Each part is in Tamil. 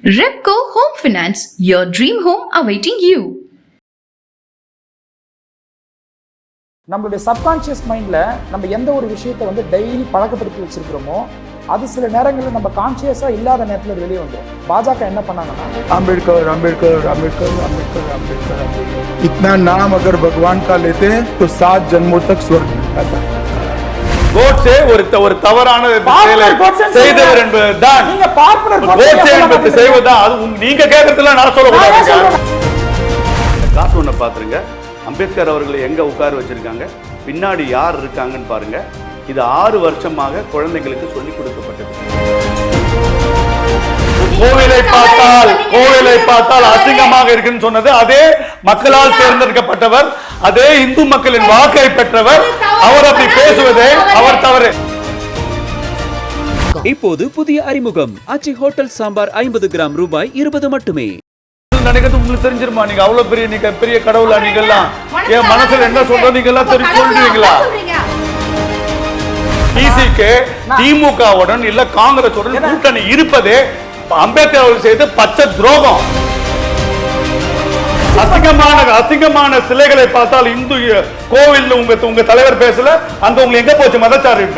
Repco Home Finance, your dream home awaiting you. நம்மளுடைய சப்கான்ஷியஸ் மைண்டில் நம்ம எந்த ஒரு விஷயத்தை வந்து டெய்லி பழக்கப்படுத்தி வச்சிருக்கிறோமோ அது சில நேரங்களில் நம்ம கான்ஷியஸாக இல்லாத நேரத்தில் வெளியே வந்துடும். பாஜக என்ன பண்ணாங்கன்னா अम्बेडकर अम्बेडकर अम्बेडकर अम्बेडकर अम्बेडकर अम्बेडकर इतना नाम अगर भगवान का लेते तो 7 जन्मों तक स्वर्ग मिलता था. கோட்சே ஒரு தவறான செயலை செய்தவர் என்பதுதான். நீங்க பார்ப்பனர் கோட்சே என்பது செய்வதுதான். அது நீங்க கேட்கறதுல நான் சொல்லக்கூடாது. கார்ட்டூனை பாத்துருங்க. அம்பேத்கர் அவர்களை எங்க உட்கார வச்சிருக்காங்க, பின்னாடி யார் இருக்காங்கன்னு பாருங்க. இது 6 வருஷமாக குழந்தைகளுக்கு சொல்லிக் கொடுக்கப்பட்டது. கோவிலை பார்த்தால் அசிங்கமாக இருக்குன்னு சொன்னது அதே மக்களால் தேர்ந்தெடுக்கப்பட்டவர், அதே இந்து மக்களின் வாக்கை பெற்றவர். அவர் அப்படி பேசுவதே அவர் தவறு. இப்போது புதிய அறிமுகம் ஆச்சி ஹோட்டல் சாம்பார் 50 கிராம் ரூபாய் 20 மட்டுமே. நினைக்கிறது உங்களுக்கு தெரிஞ்சிருமா? நீங்க அவ்வளவு பெரிய கடவுளா? நீங்க எல்லாம் என் மனசுல என்ன சொல்றோம் நீங்க எல்லாம் சொல்றீங்களா? டிசிகே திமுகவுடன் இல்ல காங்கிரசுடன் கூட்டணி இருப்பதே அம்பேத்கர் அவர்கள் செய்த பச்சை துரோகம். அசிங்கமான சிலைகளை பார்த்தால் இந்து கோவில் உங்க தலைவர் பேசல, அங்க உங்களுக்கு எங்க போச்சு மதச்சாரம்?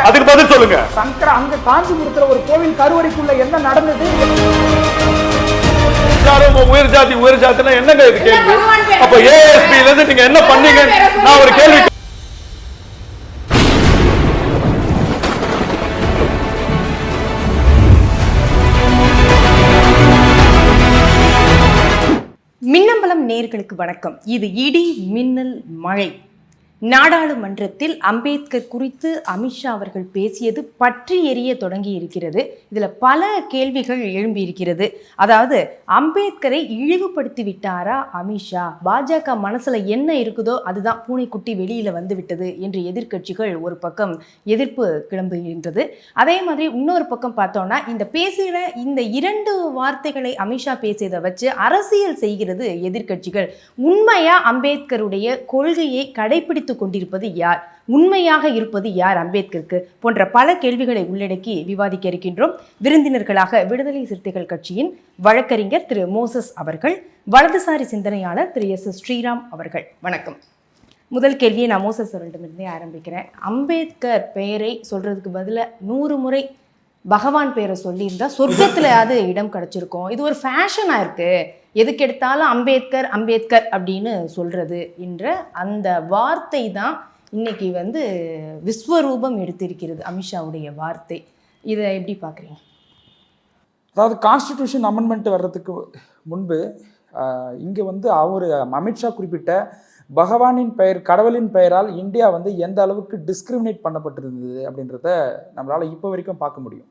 அதுக்கு பதில் சொல்லுங்க. சங்கர அங்க காஞ்சிபுரத்துல ஒரு கோவில் கருவறைக்குள்ள என்ன நடந்தது? உயர் ஜாதினா என்னங்க இது கேள்வி? அப்ப ஏஎஸ்பி ல இருந்து நீங்க என்ன பண்ணீங்க? நான் ஒரு கேள்வி. மின்னம்பலம் நேயர்களுக்கு வணக்கம். இது இடி மின்னல் மழை. நாடாளுமன்றத்தில் அம்பேத்கர் குறித்து அமித்ஷா அவர்கள் பேசியது பற்றி எரிய தொடங்கி இருக்கிறது. இதில் பல கேள்விகள் எழும்பி இருக்கிறது. அதாவது அம்பேத்கரை இழிவுபடுத்தி விட்டாரா அமித்ஷா? பாஜக மனசுல என்ன இருக்குதோ அதுதான் பூனைக்குட்டி வெளியில வந்து விட்டது என்று எதிர்க்கட்சிகள் ஒரு பக்கம் எதிர்ப்பு கிளம்புகின்றது. அதே மாதிரி இன்னொரு பக்கம் பார்த்தோம்னா இந்த பேசுகிற இந்த 2 வார்த்தைகளை அமித்ஷா பேசியதை வச்சு அரசியல் செய்கிறது எதிர்க்கட்சிகள். உண்மையா அம்பேத்கருடைய கொள்கையை கடைபிடித்து கொண்டிருப்பது யார்? உண்மையாக இருப்பது யார் அம்பேத்கருக்கு? போன்ற பல கேள்விகளை உள்ளடக்கி விவாதிக்க இருக்கின்றோம். விருந்தினர்களாக விடுதலை சிறுத்தைகள் கட்சியின் வழக்கறிஞர் திரு மோசஸ் அவர்கள், வலதுசாரி சிந்தனையாளர் திரு எஸ் ஸ்ரீராம் அவர்கள். வணக்கம். முதல் கேள்வியை நான் மோசஸ் அவர்களிடமிருந்தே ஆரம்பிக்கிறேன். அம்பேத்கர் பெயரை சொல்றதுக்கு பதிலாக 100 முறை பகவான் பேரை சொல்லியிருந்தா சொர்க்கத்திலாவது இடம் கிடைச்சிருக்கும். இது ஒரு ஃபேஷனாக இருக்கு. எதுக்கு எடுத்தாலும் அம்பேத்கர் அம்பேத்கர் அப்படின்னு சொல்றது என்ற அந்த வார்த்தை தான் இன்னைக்கு வந்து விஸ்வரூபம் எடுத்திருக்கிறது, அமித்ஷாவுடைய வார்த்தை. இதை எப்படி பார்க்குறீங்க? அதாவது கான்ஸ்டிடியூஷன் அமெண்ட்மெண்ட் வர்றதுக்கு முன்பு இங்கே வந்து அமித்ஷா குறிப்பிட்ட பகவானின் பெயர், கடவுளின் பெயரால் இந்தியா வந்து எந்த அளவுக்கு டிஸ்கிரிமினேட் பண்ணப்பட்டிருந்தது அப்படின்றத நம்மளால் இப்போ வரைக்கும் பார்க்க முடியும்.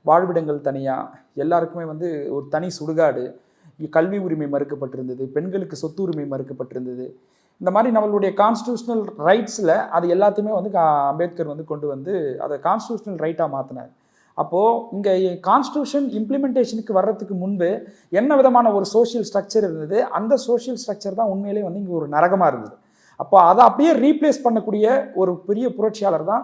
வாழ்விடங்கள் தனியாக, எல்லாருக்குமே வந்து ஒரு தனி சுடுகாடு, கல்வி உரிமை மறுக்கப்பட்டிருந்தது, பெண்களுக்கு சொத்து உரிமை மறுக்கப்பட்டிருந்தது. இந்த மாதிரி நம்மளுடைய கான்ஸ்டியூஷனல் ரைட்ஸில் அது எல்லாத்தையுமே வந்து அம்பேத்கர் வந்து கொண்டு வந்து அதை கான்ஸ்டியூஷனல் ரைட்டாக மாற்றினார். அப்போது இங்கே கான்ஸ்டியூஷன் இம்ப்ளிமெண்டேஷனுக்கு வர்றதுக்கு முன்பு என்ன விதமான ஒரு சோஷியல் ஸ்ட்ரக்சர் இருந்தது, அந்த சோஷியல் ஸ்ட்ரக்சர் தான் உண்மையிலே வந்து இங்கே ஒரு நரகமாக இருந்தது. அப்போ அதை அப்படியே ரீப்ளேஸ் பண்ணக்கூடிய ஒரு பெரிய புரட்சியாளர் தான்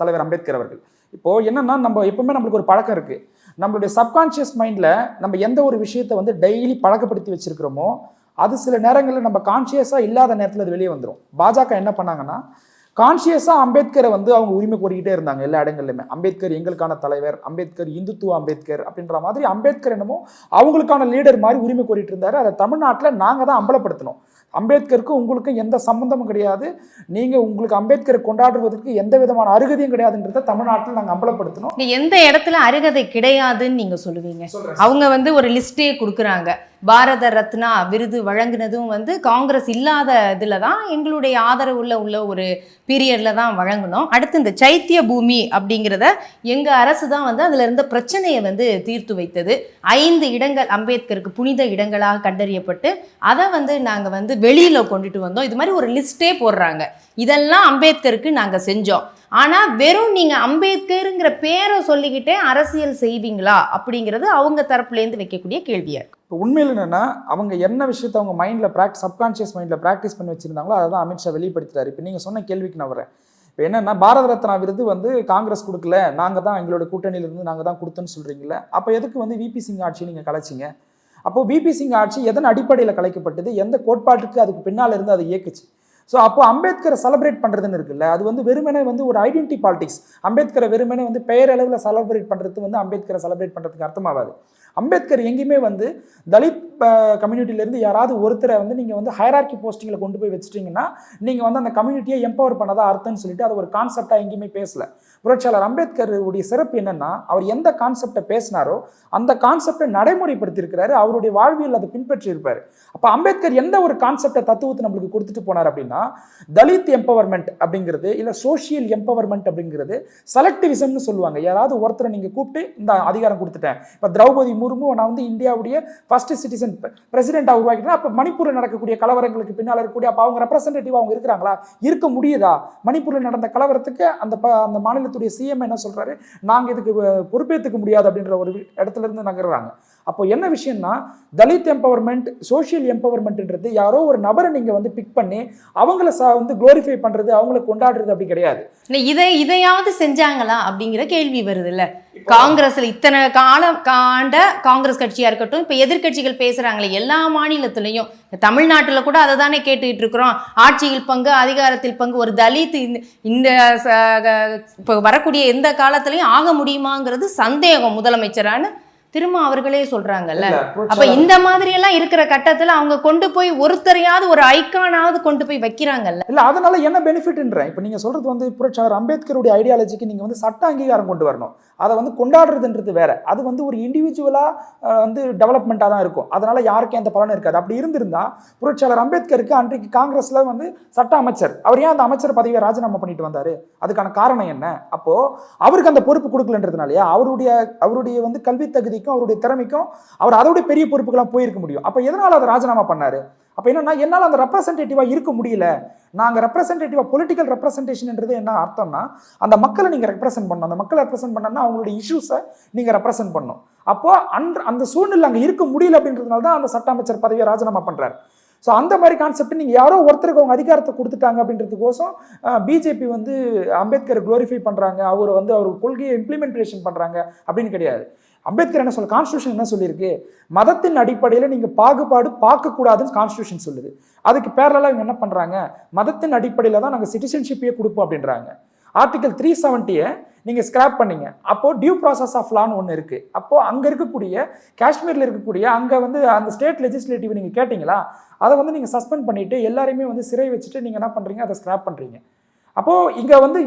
தலைவர் அம்பேத்கர் அவர்கள். இப்போது என்னென்னா, நம்ம எப்பவுமே நம்மளுக்கு ஒரு பழக்கம் இருக்குது. நம்மளுடைய சப்கான்ஷியஸ் மைண்டில் நம்ம எந்த ஒரு விஷயத்தை வந்து டெய்லி பழக்கப்படுத்தி வச்சிருக்கிறோமோ அது சில நேரங்களில் நம்ம கான்ஷியஸாக இல்லாத நேரத்தில் அது வெளியே வந்துடும். பாஜக என்ன பண்ணாங்கன்னா, கான்ஷியஸாக அம்பேத்கரை வந்து அவங்க உரிமை கோரிக்கிட்டே இருந்தாங்க எல்லா இடங்கள்லையுமே. அம்பேத்கர் எங்களுக்கான தலைவர், அம்பேத்கர் இந்துத்துவ அம்பேத்கர் அப்படின்ற மாதிரி அம்பேத்கர் என்னமோ அவங்களுக்கான லீடர் மாதிரி உரிமை கோரிட்டு இருந்தாரு. அதை தமிழ்நாட்டில் நாங்கள் தான் அம்பலப்படுத்தணும். அம்பேத்கருக்கும் உங்களுக்கும் எந்த சம்பந்தமும் கிடையாது, நீங்கள் உங்களுக்கு அம்பேத்கரை கொண்டாடுவதற்கு எந்த விதமான அருகதையும் கிடையாதுன்றத தமிழ்நாட்டில் நாங்கள் அம்பலப்படுத்தணும். எந்த இடத்துல அருகதை கிடையாதுன்னு நீங்க சொல்லுவீங்க? அவங்க வந்து ஒரு லிஸ்டே கொடுக்குறாங்க. பாரத ரத்னா விருது வழங்கினதும் வந்து காங்கிரஸ் இல்லாத இதில் தான், எங்களுடைய ஆதரவு உள்ள ஒரு பீரியட்ல தான் வழங்கணும். அடுத்து இந்த சைத்திய பூமி அப்படிங்கிறத எங்கள் அரசு தான் வந்து அதில் இருந்த பிரச்சனையை வந்து தீர்த்து வைத்தது. 5 இடங்கள் அம்பேத்கருக்கு புனித இடங்களாக கண்டறியப்பட்டு அதை வந்து நாங்கள் வந்து வெளியில் கொண்டுட்டு வந்தோம். இது மாதிரி ஒரு லிஸ்டே போடுறாங்க. இதெல்லாம் அம்பேத்கருக்கு நாங்கள் செஞ்சோம். ஆனால் வெறும் நீங்கள் அம்பேத்கருங்கிற பேரை சொல்லிக்கிட்டே அரசியல் செய்வீங்களா அப்படிங்கிறது அவங்க தரப்புலேருந்து வைக்கக்கூடிய கேள்வியாக இருக்கு. இப்போ உண்மையில் என்னென்னா, அவங்க என்ன விஷயத்தை அவங்க மைண்டில் சப்கான்ஷியஸ் மைண்டில் ப்ராக்டிஸ் பண்ணி வச்சுருந்தாங்களோ அதை தான் அமித்ஷா வெளிப்படுத்துறாரு. இப்போ நீங்கள் சொன்ன கேள்விக்கு நான் வரேன். இப்போ என்னன்னா பாரத ரத்னா விருது வந்து காங்கிரஸ் கொடுக்கல, நாங்கள் தான் எங்களோட கூட்டணியிலிருந்து நாங்கள் தான் கொடுத்தோன்னு சொல்கிறீங்களே, அப்போ எதுக்கு வந்து விபி சிங் ஆட்சியை நீங்கள் கலைச்சிங்க? அப்போ விபி சிங் ஆட்சி எதன் அடிப்படையில் கலைக்கப்பட்டது, எந்த கோட்பாட்டுக்கு அதுக்கு பின்னால் இருந்து அதை இயக்குச்சு? ஸோ அப்போ அம்பேத்கரை செலிப்ரேட் பண்ணுறதுன்னு இருக்குல்ல, அது வந்து வெறுமனே வந்து ஒரு ஐடென்டிட்டி பாலிடிக்ஸ். அம்பேத்கரை வெறுமனே வந்து பெயரளவில் செலிப்ரேட் பண்ணுறது வந்து அம்பேத்கரை செலிப்ரேட் பண்ணுறதுக்கு அர்த்தமாகாது. அம்பேத்கர் எங்கேயுமே வந்து தலித் கம்யூனிட்டியிலேருந்து யாராவது ஒருத்தரை வந்து நீங்கள் வந்து ஹைரார்கி போஸ்டிங்கில் கொண்டு போய் வச்சுட்டிங்கன்னா நீங்கள் வந்து அந்த கம்யூனிட்டியை எம்பவர் பண்ணதா அர்த்தம்னு சொல்லிட்டு அது ஒரு கான்செப்டாக எங்கேயுமே பேசல. புரட்சியாளர் அம்பேத்கருடைய சிறப்பு என்னன்னா, அவர் எந்த கான்செப்டை பேசினாரோ அந்த கான்செப்டை நடைமுறைப்படுத்தியிருக்கிறாரு, அவருடைய வாழ்வியல் அதை பின்பற்றி இருப்பார். அப்போ அம்பேத்கர் எந்த ஒரு கான்செப்டை தத்துவத்தை நம்மளுக்கு கொடுத்துட்டு போனார் அப்படின்னா, தலித் எம்பவர்மெண்ட் அப்படிங்கிறது இல்லை சோஷியல் எம்பவர்மெண்ட் அப்படிங்கிறது செலக்டிவிசம்னு சொல்லுவாங்க. யாராவது ஒருத்தரை நீங்கள் கூப்பிட்டு இந்த அதிகாரம் கொடுத்துட்டேன், இப்போ திரௌபதி முர்மு நான் வந்து இந்தியாவுடைய ஃபர்ஸ்ட் சிட்டிசன் பிரசிடென்ட்டாக உருவாக்கிட்டேன், அப்போ மணிப்பூரில் நடக்கக்கூடிய கலவரங்களுக்கு பின்னால் இருக்கக்கூடிய அப்போ அவங்க ரெப்ரசன்டேட்டிவாக அவங்க இருக்கிறாங்களா? இருக்க முடியுதா? மணிப்பூரில் நடந்த கலவரத்துக்கு அந்த மாநிலத்துடைய சிஎம் என்ன சொல்றாரு, நாங்கள் இதுக்கு பொறுப்பேற்றுக்க முடியாது அப்படின்ற ஒரு இடத்துல இருந்து நகர்றாங்க. அப்போ என்ன விஷயம்னா, தலித் எம்பவர்மெண்ட் சோஷியல் எம்பவர்மெண்ட்ன்றது யாரோ ஒரு நபரை நீங்க வந்து பிக் பண்ணி அவங்கள வந்து குளோரிஃபை பண்றது, அவங்கள கொண்டாடுறது அப்படி கிடையாது. இதையாவது செஞ்சாங்களா அப்படிங்கிற கேள்வி வருது இல்ல. காங்கிரஸ்ல இத்தனை காலம் காண்ட காங்கிரஸ் கட்சியா இருக்கட்டும், இப்ப எதிர்கட்சிகள் பேசுறாங்களே எல்லா மாநிலத்திலையும், தமிழ்நாட்டுல கூட அதை தானே கேட்டுக்கிட்டு இருக்கிறோம். ஆட்சியில் பங்கு, அதிகாரத்தில் பங்கு, ஒரு தலித் இந்த இப்ப வரக்கூடிய எந்த காலத்திலையும் ஆக முடியுமாங்கிறது சந்தேகம் முதலமைச்சரான திரும்ப அவர்களே சொல்றாங்கல்ல. அப்ப இந்த மாதிரி எல்லாம் இருக்கிற கட்டத்துல அவங்க கொண்டு போய் ஒருத்தரையாவது ஒரு ஐக்கானாவது கொண்டு போய் வைக்கிறாங்கல்ல. இல்ல அதனால என்ன பெனிஃபிட்ன்றேன், இப்ப நீங்க சொல்றது வந்து புரட்சியாளர் அம்பேத்கருடைய ஐடியாலஜிக்கு நீங்க வந்து சட்ட அங்கீகாரம் கொண்டு வரணும். அதை வந்து கொண்டாடுறதுன்றது வேற, அது வந்து ஒரு இண்டிவிஜுவலா வந்து டெவலப்மெண்டா தான் இருக்கும். அதனால யாருக்கும் எந்த பலனும் இருக்காது. அப்படி இருந்திருந்தா புரட்சியாளர் அம்பேத்கருக்கு அன்றைக்கு காங்கிரஸ்ல வந்து சட்ட அமைச்சர், அவர் ஏன் அந்த அமைச்சர் பதவியை ராஜினாமா பண்ணிட்டு வந்தாரு? அதுக்கான காரணம் என்ன? அப்போ அவருக்கு அந்த பொறுப்பு கொடுக்கலன்றதுனாலயா? அவருடைய வந்து கல்வி தகுதி அவருடைய திறமைக்கும் அவர் அதோட பெரிய பொறுப்புகளாம் போயிருக்க முடியும். அப்ப எதனால அதை ராஜினாமா பண்ணாரு? அப்ப என்னன்னா, என்னால அந்த ரெப்ரசன்டேட்டிவா இருக்க முடியல. நாங்க ரெப்ரசன்டேட்டிவா பொலிட்டிக்கல் ரெப்ரசன்டேஷன்ன்றது என்ன அர்த்தம்னா, அந்த மக்களை நீங்க ரெப்ரசென்ட் பண்ணணும். அந்த மக்களை ரெப்ரசென்ட் பண்ணா அவங்களுடைய இஷ்யூஸை நீங்க ரெப்ரசென்ட் பண்ணணும். அப்போ அந்த சூழ்நிலை அங்க இருக்க முடியல அப்படின்றதுனால தான் அந்த சட்ட அமைச்சர் பதவியை ராஜினாமா பண்றாரு. ஸோ அந்த மாதிரி கான்செப்ட் நீங்கள் யாரோ ஒருத்தருக்கு அவங்க அதிகாரத்தை கொடுத்துட்டாங்க அப்படின்றதுக்கோசம் பிஜேபி வந்து அம்பேத்கரை குளோரிஃபை பண்ணுறாங்க, அவர் வந்து அவர் கொள்கையை இம்ப்ளிமெண்டேஷன் பண்ணுறாங்க அப்படின்னு கிடையாது. அம்பேத்கர் என்ன சொல்ல, கான்ஸ்டியூஷன் என்ன சொல்லியிருக்கு, மதத்தின் அடிப்படையில் நீங்கள் பாகுபாடு பார்க்கக்கூடாதுன்னு கான்ஸ்டியூஷன் சொல்லுது. அதுக்கு பேரலாக இவங்க என்ன பண்ணுறாங்க, மதத்தின் அடிப்படையில் தான் நாங்கள் சிட்டிசன்ஷிப்பையே கொடுப்போம் அப்படின்றாங்க. ஆர்டிகல் 370 நீங்கள் ஸ்கிராப் பண்ணீங்க. அப்போது டியூ ப்ராசஸ் ஆஃப் லான்னு ஒன்று இருக்குது. அப்போது அங்கே இருக்கக்கூடிய காஷ்மீரில் இருக்கக்கூடிய அங்கே வந்து அந்த ஸ்டேட் லெஜிஸ்லேட்டிவ் நீங்கள் கேட்டிங்களா, அதை வந்து நீங்கள் சஸ்பெண்ட் பண்ணிவிட்டு எல்லாரையுமே வந்து சிறை வச்சுட்டு நீங்கள் என்ன பண்ணுறீங்க, அதை ஸ்கிராப் பண்ணுறீங்க. அப்போ இங்க வந்து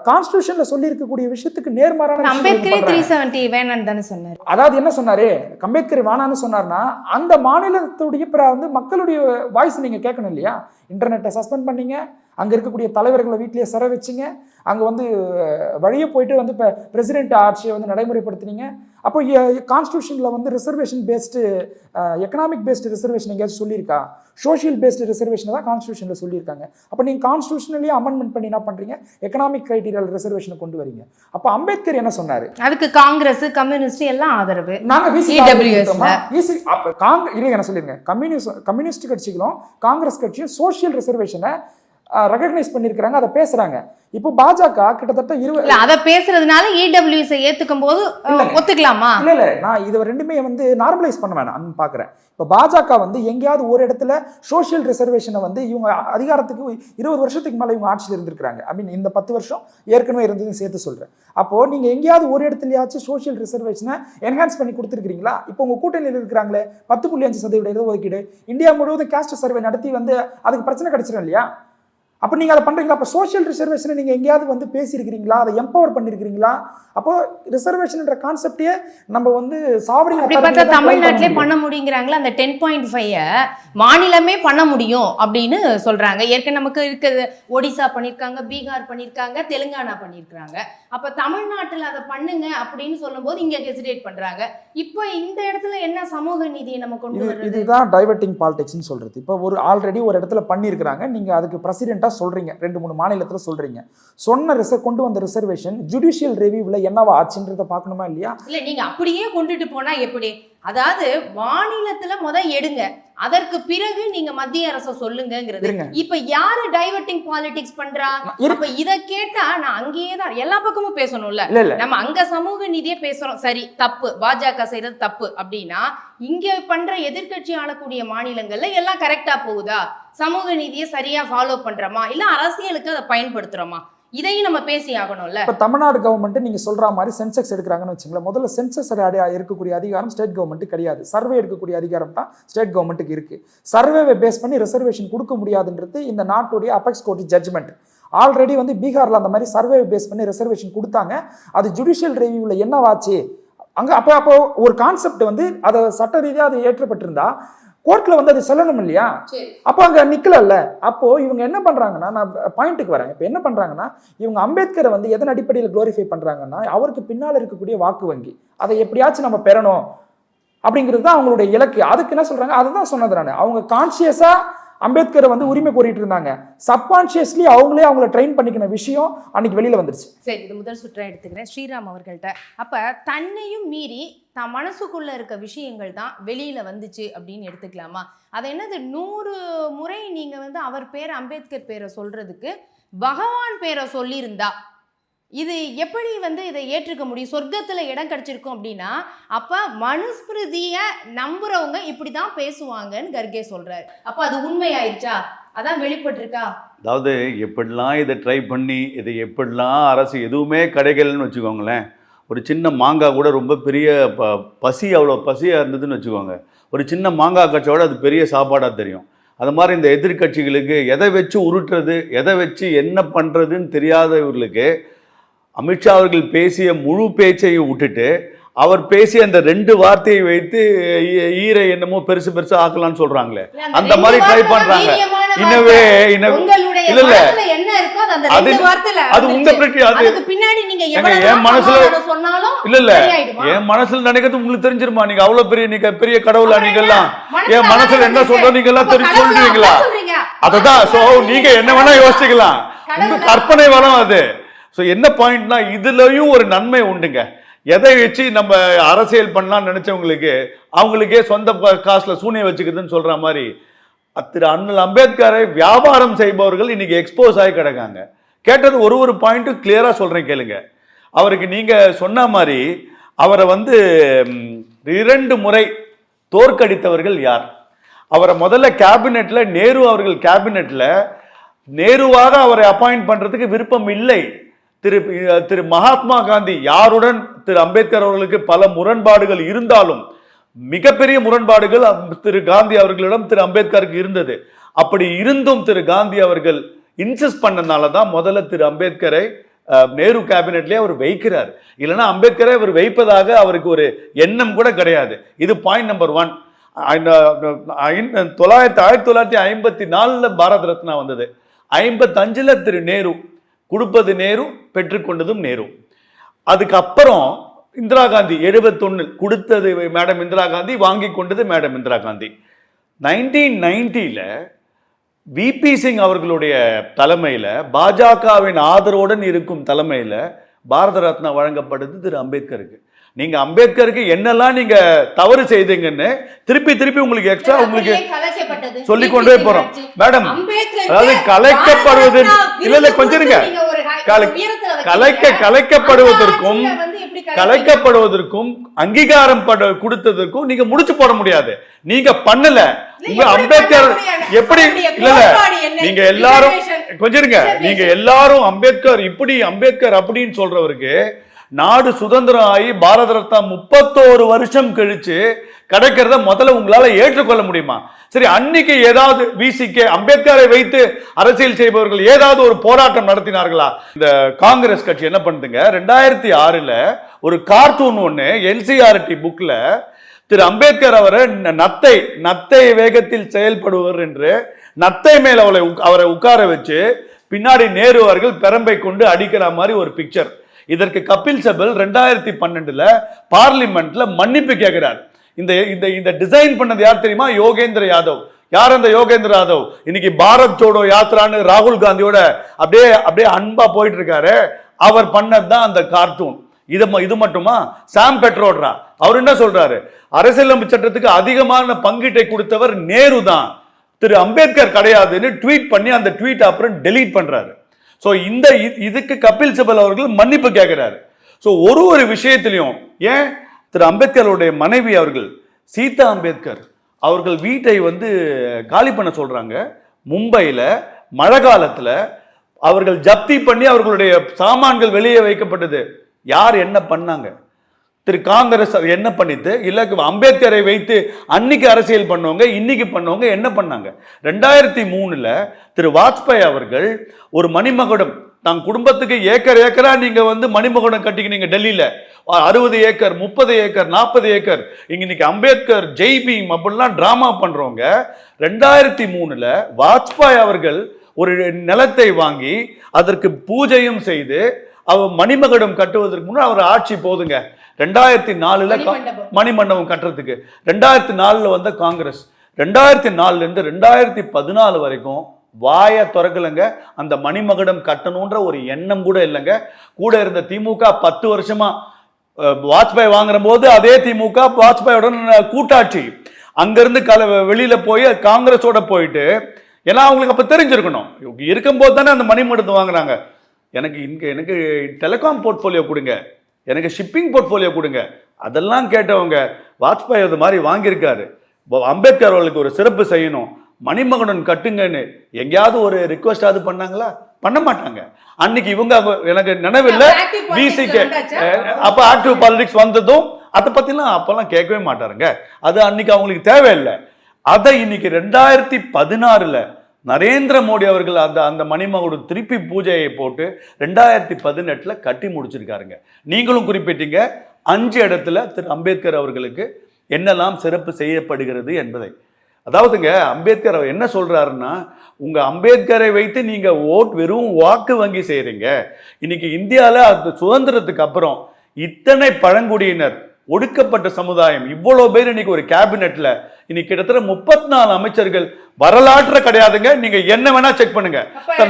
கான்ஸ்டிடியூஷன்ல சொல்லி இருக்கக்கூடிய விஷயத்துக்கு நேர்மாறான அம்பேத்கர் 370 வேணான்னு தானே சொன்னாரு. அதாவது என்ன சொன்னாரு, அம்பேத்கர் வேணான்னு சொன்னார்னா அந்த மாநிலத்துடைய வந்து மக்களுடைய வாய்ஸ் நீங்க கேட்கணும் இல்லையா? இன்டர்நெட்டை சஸ்பெண்ட் பண்ணீங்க, அங்க இருக்கக்கூடிய தலைவர்களை வீட்டிலேயே சிறை வச்சிங்க, அங்க வந்து வழியே போயிட்டு வந்து இப்போ பிரசிடென்ட் ஆட்சியை வந்து நடைமுறைப்படுத்தினீங்க. அப்போ கான்ஸ்டியூஷன்ல வந்து reservation based economic based reservation எங்கேயாச்சும் சொல்லியிருக்கா? சோஷியல் பேஸ்டு ரிசர்வேஷன் தான் கான்ஸ்டியூஷன்ல சொல்லியிருக்காங்க. அப்போ நீங்க கான்ஸ்டியூஷனலியே அமெண்ட்மெண்ட் பண்ணி என்ன பண்றீங்க, எக்கனாமிக் கிரைட்டீரியல் ரிசர்வேஷனை கொண்டு வரீங்க. அப்போ அம்பேத்கர் என்ன சொன்னாரு, அதுக்கு காங்கிரஸ் கம்யூனிஸ்ட் எல்லாம் ஆதரவு. நாங்க என்ன சொல்லிருங்க, கம்யூனிஸ்ட் கட்சிகளும் காங்கிரஸ் கட்சியும் சோஷியல் ரிசர்வேஷனை ரெகக்னைஸ் பண்ணிருக்காங்க, அதை பேசுறாங்க. இப்போ பாஜக கிட்டத்தட்ட 20 அதை பேசுறதுனால இடபிள்யூஎஸ் ஏத்துக்கும் போது ஒத்துக்கலாமா? இல்ல நான் இது ரெண்டுமே வந்து நார்மலைஸ் பண்ண வேணாம் பாக்குறேன். இப்போ பாஜக வந்து எங்கேயாவது ஒரு இடத்துல சோஷியல் ரிசர்வேஷனை வந்து இவங்க அதிகாரத்துக்கு 20 வருஷத்துக்கு மேல இவங்க ஆட்சியில் இருந்திருக்காங்க. ஐ மீன் இந்த 10 வருஷம் ஏற்கனவே இருந்ததுன்னு சேர்த்து சொல்றேன். அப்போ நீங்க எங்கேயாவது ஒரு இடத்துலயாச்சும் சோஷியல் ரிசர்வேஷனை என்ஹான்ஸ் பண்ணி கொடுத்துருக்கீங்களா? இப்போ உங்க கூட்டணியில் இருக்கிறாங்களே 10.5% இடஒதுக்கீடு, இந்தியா முழுவதும் காஸ்ட் சர்வே நடத்தி வந்து அதுக்கு பிரச்சனை கிடைச்சிடும் இல்லையா? அப்போ நீங்கள் அதை பண்ணுறீங்களா? அப்போ சோஷியல் ரிசர்வேஷனை நீங்கள் எங்கேயாவது வந்து பேசியிருக்கிறீங்களா, அதை எம்பவர் பண்ணியிருக்கிறீங்களா? அப்போ ரிசர்வேஷன்ன்ற கான்செப்டே நம்ம வந்து தமிழ்நாட்டிலே பண்ண முடியுங்கிறாங்களா? அந்த 10.5 மாநிலமே பண்ண முடியும் அப்படின்னு சொல்றாங்க. ஏற்கனவே நமக்கு இருக்குது, ஒடிசா பண்ணியிருக்காங்க, பீகார் பண்ணியிருக்காங்க, தெலுங்கானா பண்ணியிருக்காங்க. அப்போ தமிழ்நாட்டில் அதை பண்ணுங்க அப்படின்னு சொல்லும்போது இங்கே ஹெசிடேட் பண்றாங்க. இப்போ இந்த இடத்துல என்ன சமூக நீதியை நம்ம கொண்டு வர்றது? இதுதான் டைவர்ட்டிங் பாலிடிக்ஸ்னு சொல்றது. இப்போ ஆல்ரெடி ஒரு இடத்துல பண்ணியிருக்கிறாங்க, நீங்க அதுக்கு பிரசிடென்ட்டா சொல்றீங்க, 2-3 மாநிலத்துல சொல்றீங்க. சொன்ன கொண்டு வந்த ரிசர்வேஷன் ஜுடிஷியல் ரிவ்யூவில் என்னவா ஆச்சுன்றதை பார்க்கணுமா இல்லையா? இல்ல நீங்க அப்படியே கொண்டுட்டு போனா எப்படி? அதாவது மாநிலத்துல எடுங்க, அதற்கு பிறகு நீங்க மத்திய அரசை சொல்லுங்கிறது. இப்ப யாரு டைவர்ட்டிங் பாலிடிக்ஸ் பண்றா? இப்ப இத கேட்டா நான் அங்கேயே தான் எல்லா பக்கமும் பேசணும்ல. நம்ம அங்க சமூக நீதியே பேசுறோம், சரி தப்பு, பாஜக செய்யறது தப்பு அப்படின்னா இங்க பண்ற எதிர்கட்சி ஆளக்கூடிய மாநிலங்கள்ல எல்லாம் கரெக்டா போகுதா? சமூக நீதியை சரியா ஃபாலோ பண்றோமா, இல்ல அரசியலுக்கு அதை பயன்படுத்துறோமா? இதையும் நம்ம பேசி ஆகணும்ல. இப்போ தமிழ்நாடு கவர்மெண்ட் நீங்க சொல்ற மாதிரி சென்செக்ஸ் எடுக்கிறாங்கன்னு வச்சுங்களேன். முதல்ல சென்சஸ் இருக்கக்கூடிய அதிகாரம் ஸ்டேட் கவர்மெண்ட் கிடையாது. சர்வே எடுக்கக்கூடிய அதிகாரம் தான் ஸ்டேட் கவர்மெண்ட்டுக்கு இருக்கு. சர்வேவை பேஸ் பண்ணி ரிசர்வேஷன் கொடுக்க முடியாதுன்றது இந்த நாட்டுடைய அபெக்ஸ் கோர்ட் ஜட்ஜ்மெண்ட். ஆல்ரெடி பீகார்ல அந்த மாதிரி சர்வேவை பேஸ் பண்ணி ரிசர்வேஷன் கொடுத்தாங்க. அது ஜுடிஷியல் ரிவ்யூல என்னவாச்சு அங்க அப்போ ஒரு கான்செப்ட் அதை சட்ட ரீதியாக அது ஏற்றப்பட்டிருந்தா கோர்ட்ல அது செல்லணும் இல்லையா? அப்போ அங்க நிக்கல. அப்போ இவங்க என்ன பண்றாங்கன்னா, நான் பாயிண்ட்டுக்கு வரேன். இப்ப என்ன பண்றாங்கன்னா, இவங்க அம்பேத்கரை எதன் அடிப்படையில் குளோரிஃபை பண்றாங்கன்னா, அவருக்கு பின்னால் இருக்கக்கூடிய வாக்கு வங்கி அதை எப்படியாச்சும் நம்ம பெறணும் அப்படிங்கிறது தான் அவங்களுடைய இலக்கு. அதுக்கு என்ன சொல்றாங்க, அதுதான் சொன்னது நான். அவங்க கான்சியஸா அம்பேத்கரை உரிமை கோரிட்டு இருந்தாங்க. சப்கான்சியஸ்லி அவங்கள ட்ரெயின் பண்ணிக்கிற விஷயம் அன்னைக்கு வெளியில வந்துருச்சு. சரி, இது முதல் சுற்றை எடுத்துக்கிறேன் ஸ்ரீராம் அவர்கள்ட்ட. அப்ப தன்னையும் மீறி தான் மனசுக்குள்ள இருக்க விஷயங்கள் தான் வெளியில வந்துச்சு அப்படின்னு எடுத்துக்கலாமா? அது என்னது, 100 முறை நீங்க அவர் பேர் அம்பேத்கர் பேரை சொல்றதுக்கு பகவான் பேரை சொல்லியிருந்தா இது எப்படி இதை ஏற்றுக்க முடியும்? சொர்க்கத்துல இடம் கிடைச்சிருக்கும் அப்படின்னா அப்ப மனுஸ்மிருதிய நம்புறவங்க இப்படிதான் பேசுவாங்கன்னு கர்கே சொல்றாரு. அப்ப அது உண்மையாயிருச்சா? அதான் வெளிப்பட்டிருக்கா? அதாவது எப்படிலாம் இதை ட்ரை பண்ணி இதை எப்படிலாம் அரசு எதுவுமே கிடைக்கலன்னு வச்சுக்கோங்களேன். ஒரு சின்ன மாங்காய் கூட ரொம்ப பெரிய பசி, அவ்வளோ பசியாக இருந்ததுன்னு வச்சுக்கோங்க. ஒரு சின்ன மாங்காய் கட்சியோட அது பெரிய சாப்பாடாக தெரியும். அது மாதிரி இந்த எதிர்கட்சிகளுக்கு எதை வச்சு உருட்டுறது, எதை வச்சு என்ன பண்ணுறதுன்னு தெரியாதவர்களுக்கு அமித்ஷா அவர்கள் பேசிய முழு பேச்சையும் விட்டுட்டு அவர் பேசிய அந்த 2 வார்த்தையை வைத்து ஈரை என்னமோ பெருசு பெருசா ஆக்கலாம்னு சொல்றாங்களே, அந்த மாதிரி ட்ரை பண்றாங்க. இன்னவே இல்ல அது உங்க பிரச்சனை. அது என் மனசுல இல்ல என் மனசுல நினைக்கிறது உங்களுக்கு தெரிஞ்சிருமா? நீங்க அவ்வளவு பெரிய கடவுளா? நீங்க எல்லாம் என் மனசுல என்ன சொல்றோம் நீங்க எல்லாம் தெரிஞ்சு சொல்றீங்களா? அததான். சோ நீங்க என்ன வேணா யோசிச்சுக்கலாம், உங்க கற்பனை வரும் அது. ஸோ என்ன பாயிண்ட்னா, இதுலயும் ஒரு நன்மை உண்டுங்க. எதை வச்சு நம்ம அரசியல் பண்ணலாம்னு நினைச்சவங்களுக்கு அவங்களுக்கே சொந்த காசுல சூனியம் வச்சுக்குதுன்னு சொல்ற மாதிரி திரு அண்ணல் அம்பேத்கரை வியாபாரம் செய்பவர்கள் இன்னைக்கு எக்ஸ்போஸ் ஆகி கிடக்காங்க. கேட்டது ஒரு பாயிண்ட்டும் கிளியரா சொல்றேன் கேளுங்க. அவருக்கு நீங்க சொன்ன மாதிரி அவரை 2 முறை தோற்கடித்தவர்கள் யார்? அவரை முதல்ல கேபினெட்ல நேரு அவர்கள் கேபினெட்ல நேருவாக அவரை அப்பாயிண்ட் பண்றதுக்கு விருப்பம் இல்லை. திரு மகாத்மா காந்தி, யாருடன் திரு அம்பேத்கர் அவர்களுக்கு பல முரண்பாடுகள் இருந்தாலும் மிகப்பெரிய முரண்பாடுகள் திரு காந்தி அவர்களிடம் திரு அம்பேத்கருக்கு இருந்தது. அப்படி இருந்தும் திரு காந்தி அவர்கள் இன்சிஸ்ட் பண்ணனால தான் முதல்ல திரு அம்பேத்கரை நேரு கேபினெட்லேயே அவர் வைக்கிறார். இல்லைன்னா அம்பேத்கரை அவர் வைப்பதாக அவருக்கு ஒரு எண்ணம் கூட கிடையாது. இது பாயிண்ட் நம்பர் 1. 1954 பாரத ரத்னா வந்தது. 55 திரு நேரு கொடுப்பது நேரு, பெற்றுக்கொண்டதும் நேரு. அதுக்கப்புறம் இந்திரா காந்தி 71 கொடுத்தது மேடம் இந்திரா காந்தி, வாங்கி கொண்டது மேடம் இந்திரா காந்தி. 1990 விபி சிங் அவர்களுடைய தலைமையில பாஜகவின் ஆதரவுடன் இருக்கும் தலைமையில பாரத ரத்னா வழங்கப்பட்டது திரு அம்பேத்கருக்கு. நீங்க அம்பேத்கருக்கு என்னெல்லாம் நீங்க தவறு செய்தீங்கன்னு திருப்பி உங்களுக்கு எக்ஸ்ட்ரா உங்களுக்கு சொல்லிக் கொண்டே போறோம் மேடம். அதாவது கலைக்கப்படுவது இல்ல கொஞ்சம் இருங்க, கலைக்கப்படுவதற்கும் அங்கீகாரம் கொடுத்ததற்கும் நீங்க முடிச்சு போட முடியாது. நீங்க பண்ணல. உங்க அம்பேத்கர் எப்படி இல்ல நீங்க எல்லாரும் கொஞ்சம் இருங்க, நீங்க எல்லாரும் அம்பேத்கர் இப்படி அம்பேத்கர் அப்படின்னு சொல்றவருக்கு நாடு சுதந்திரம் ஆகி பாரத ரத்னா 31 வருஷம் கழிச்சு கிடைக்கிறத முதல்ல உங்களால ஏற்றுக்கொள்ள முடியுமா? சரி, அன்னைக்கு ஏதாவது விசிகே அம்பேத்கரை வைத்து அரசியல் செய்பவர்கள் ஏதாவது ஒரு போராட்டம் நடத்தினார்களா? இந்த காங்கிரஸ் கட்சி என்ன பண்ணுதுங்க, 2006 ஒரு கார்ட்டூன் ஒண்ணு என்சிஆர்டி புக்ல திரு அம்பேத்கர் அவரை நத்தை வேகத்தில் செயல்படுவர் என்று நத்தை மேல் அவரை உட்கார வச்சு பின்னாடி நேரு அவர்கள் பெரம்பை கொண்டு அடிக்கிற மாதிரி ஒரு பிக்சர். இதற்கு கபில் சிபல் 2012 பார்லிமெண்ட்ல மன்னிப்பு கேட்கிறார். இந்த டிசைன் பண்ணது யார் தெரியுமா? யோகேந்திர யாதவ். யார் அந்த யோகேந்திர யாதவ்? இன்னைக்கு பாரத் ஜோடோ யாத்ரான்னு ராகுல் காந்தியோட அப்படியே அன்பா போயிட்டு இருக்காரு. அவர் பண்ணதுதான் அந்த கார்ட்டூன். இது மட்டுமா? சாம் பெட்ரோட்ரா அவர் என்ன சொல்றாரு? அரசியலமைப்பு சட்டத்துக்கு அதிகமான பங்கீட்டை கொடுத்தவர் நேரு தான், திரு அம்பேத்கர் கிடையாதுன்னு ட்வீட் பண்ணி அந்த ட்வீட் அப்புறம் டெலீட் பண்றாரு. ஸோ இதுக்கு கபில் சிபல் அவர்கள் மன்னிப்பு கேட்கிறாரு. ஸோ ஒரு விஷயத்திலையும் ஏன் திரு அம்பேத்கருடைய மனைவி அவர்கள் சீதா அம்பேத்கர் அவர்கள் வீட்டை காலி பண்ண சொல்றாங்க. மும்பையில மழை காலத்துல அவர்கள் ஜப்தி பண்ணி அவர்களுடைய சாமான்கள் வெளியே வைக்கப்பட்டது. யார் என்ன பண்ணாங்க? திரு காங்கிரஸ் என்ன பண்ணிட்டு இல்ல அம்பேத்கரை வைத்து அன்னைக்கு அரசியல் பண்ணவங்க இன்னைக்கு பண்ணவங்க என்ன பண்ணாங்க? 2003 திரு வாஜ்பாய் அவர்கள் ஒரு மணிமகுடம், தன் குடும்பத்துக்கு ஏக்கரா நீங்க மணிமகுடம் கட்டிக்கினீங்க டெல்லியில, 60 ஏக்கர் 30 ஏக்கர் 40 ஏக்கர். இன்னைக்கு அம்பேத்கர் ஜெய் பீம் அப்படிலாம் டிராமா பண்றவங்க 2003 வாஜ்பாய் அவர்கள் ஒரு நிலத்தை வாங்கி அதற்கு பூஜையும் செய்து அவர் மணிமகுடம் கட்டுவதற்கு முன்னாடி அவர் ஆட்சி போதுங்க. 2004 மணிமண்டபம் கட்டுறதுக்கு 2004 வந்த காங்கிரஸ் 2004 இருந்து 2014 வரைக்கும் வாய திறக்கலங்க. அந்த மணிமகுடம் கட்டணும்ன்ற ஒரு எண்ணம் கூட இல்லைங்க. கூட இருந்த திமுக 10 வருஷமா வாஜ்பாய் வாங்குற போது அதே திமுக வாஜ்பாயுடன் கூட்டாட்சி, அங்கிருந்து வெளியில போய் காங்கிரஸோட போயிட்டு, ஏன்னா அவங்களுக்கு அப்ப தெரிஞ்சிருக்கணும் இருக்கும்போது தானே அந்த மணிமண்டபத்தை வாங்குறாங்க. எனக்கு டெலிகாம் போர்ட்போலியோ கொடுங்க, எனக்கு ஷிப்பிங் போர்ட்போலியோ கொடுங்க, அதெல்லாம் கேட்டவங்க. வாஜ்பாய் அது மாதிரி வாங்கியிருக்காரு. அம்பேத்கர் அவர்களுக்கு ஒரு சிறப்பு செய்யணும், மணிமகுடம் கட்டுங்கன்னு எங்கேயாவது ஒரு ரிக்வஸ்டாவது பண்ணாங்களா? பண்ண மாட்டாங்க. அன்னைக்கு இவங்க எனக்கு நினைவில்லை பிசிகே அப்ப ஆக்டிவ் பாலிடிக்ஸ் வந்ததும் அதை பத்திலாம் அப்பெல்லாம் கேட்கவே மாட்டாருங்க. அது அன்னைக்கு அவங்களுக்கு தேவையில்லை. அதை இன்னைக்கு 2016 நரேந்திர மோடி அவர்கள் அந்த மணிமகுடம் திருப்பி பூஜையை போட்டு 2018 கட்டி முடிச்சிருக்காருங்க. நீங்களும் குறிப்பிட்டீங்க 5 இடத்துல திரு அம்பேத்கர் அவர்களுக்கு என்னெல்லாம் சிறப்பு செய்யப்படுகிறது என்பதை. அதாவதுங்க அம்பேத்கர் அவர் என்ன சொல்றாருன்னா, உங்க அம்பேத்கரை வைத்து நீங்க வெறும் வாக்கு வங்கி செய்யறீங்க. இன்னைக்கு இந்தியாவில் அந்த சுதந்திரத்துக்கு அப்புறம் இத்தனை பழங்குடியினர் ஒடுக்கப்பட்ட சமுதாயம் இவ்வளவு பேர் இன்னைக்கு ஒரு கேபினெட்ல இன்னைக்கு கிட்டத்தட்ட 34 அமைச்சர்கள் வரலாற்று கிடையாதுங்க. நீங்க என்ன வேணா செக் பண்ணுங்க.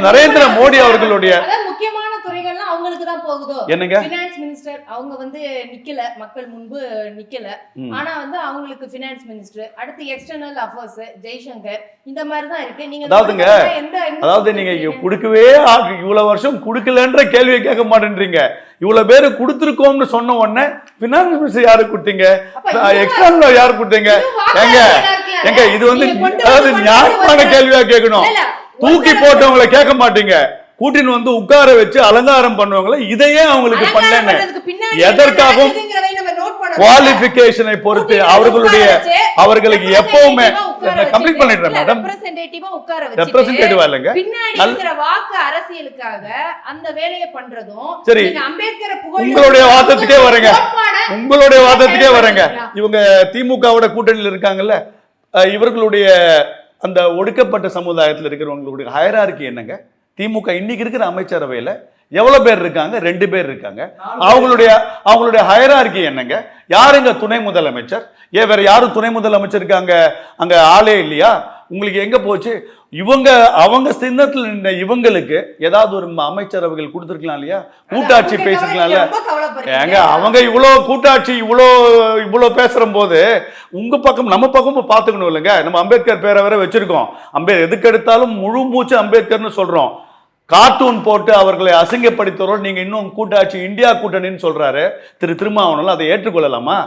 நரேந்திர மோடி அவர்களுடைய முக்கியமான துறைகள்லாம் அவங்களுக்கு தான் போகுதோ என்னங்க? ஃபினான்ஸ் மினிஸ்டர் அவங்க நிக்கல, மக்கள் முன்பு நிக்கல. ஆனா அவங்களுக்கு ஃபினான்ஸ் மினிஸ்டர், அடுத்து எக்ஸ்டர்னல் அஃபேர்ஸ் ஜெய்சங்கர், இந்த மாதிரி தான் இருக்கு. நீங்க அதாவது நீங்க கொடுக்கவே இவ்வளவு வருஷம் கொடுக்கலன்ற கேள்வியை கேட்க மாட்டேன்றீங்க. இவ்வளவு பேரு கொடுத்திருக்கோம்னு சொன்ன உடனே பினான்ஸ் மினிஸ்டர் யாரு கொடுத்தீங்க, எக்ஸ்டர்னல் யாரு கொடுத்தீங்க? எங்க இது அதாவது நியாயமான கேள்வியா கேட்கணும். தூக்கி போட்டவங்களை கேட்க மாட்டீங்க, கூட்டின்னு உட்கார வச்சு அலங்காரம் பண்ணுவாங்களே, இதையே அவங்களுக்கு பண்ணலன்னு எதற்காகவும் குவாலிஃபிகேஷனை பொறுத்து அவர்களுக்கு எப்பவுமே கம்ப்ளீட் பண்ணிடுறேன் மேடம். ரெப்ரசன்டேட்டிவா இல்லைங்க, வாக்கு அரசியலுக்காக அந்த வேலையை பண்றதும். சரி, உங்களுடைய வாதத்துக்கே வரங்க. இவங்க திமுகவோட கூட்டணியில் இருக்காங்கல்ல, இவர்களுடைய அந்த ஒடுக்கப்பட்ட சமுதாயத்தில் இருக்கிறவங்களுடைய ஹைரார்கி என்னங்க? திமுக இன்னைக்கு இருக்கிற அமைச்சரவையில எவ்வளவு பேர் இருக்காங்க? 2 பேர் இருக்காங்க. அவங்களுடைய ஹைரார்கி என்னங்க? யாருங்க துணை முதலமைச்சர்? வேற யாரும் துணை முதலமைச்சர் இருக்காங்க அங்க ஆளே இல்லையா? உங்களுக்கு எங்க போச்சு? அவங்க சின்னத்தில் நின்ற இவங்களுக்கு ஏதாவது ஒரு அமைச்சரவைகள் கொடுத்துருக்கலாம் இல்லையா? கூட்டாட்சி பேசிருக்கலாம்ல. ஏங்க அவங்க இவ்வளவு கூட்டாட்சி இவ்வளவு பேசுற போது உங்க பக்கம் நம்ம பக்கம் பாத்துக்கணும் இல்லைங்க? நம்ம அம்பேத்கர் பேரை வேற வச்சிருக்கோம். எதுக்கு எடுத்தாலும் முழு மூச்சு அம்பேத்கர்னு சொல்றோம். கார்ட்டூன் போட்டு அவர்களை அசிங்கப்படுத்துறோம். நீங்க இன்னும் கூட்டாட்சி இந்தியா கூட்டணின்னு சொல்றாரு திரு திருமாவளவன், அதை ஏற்றுக்கொள்ளலாமா?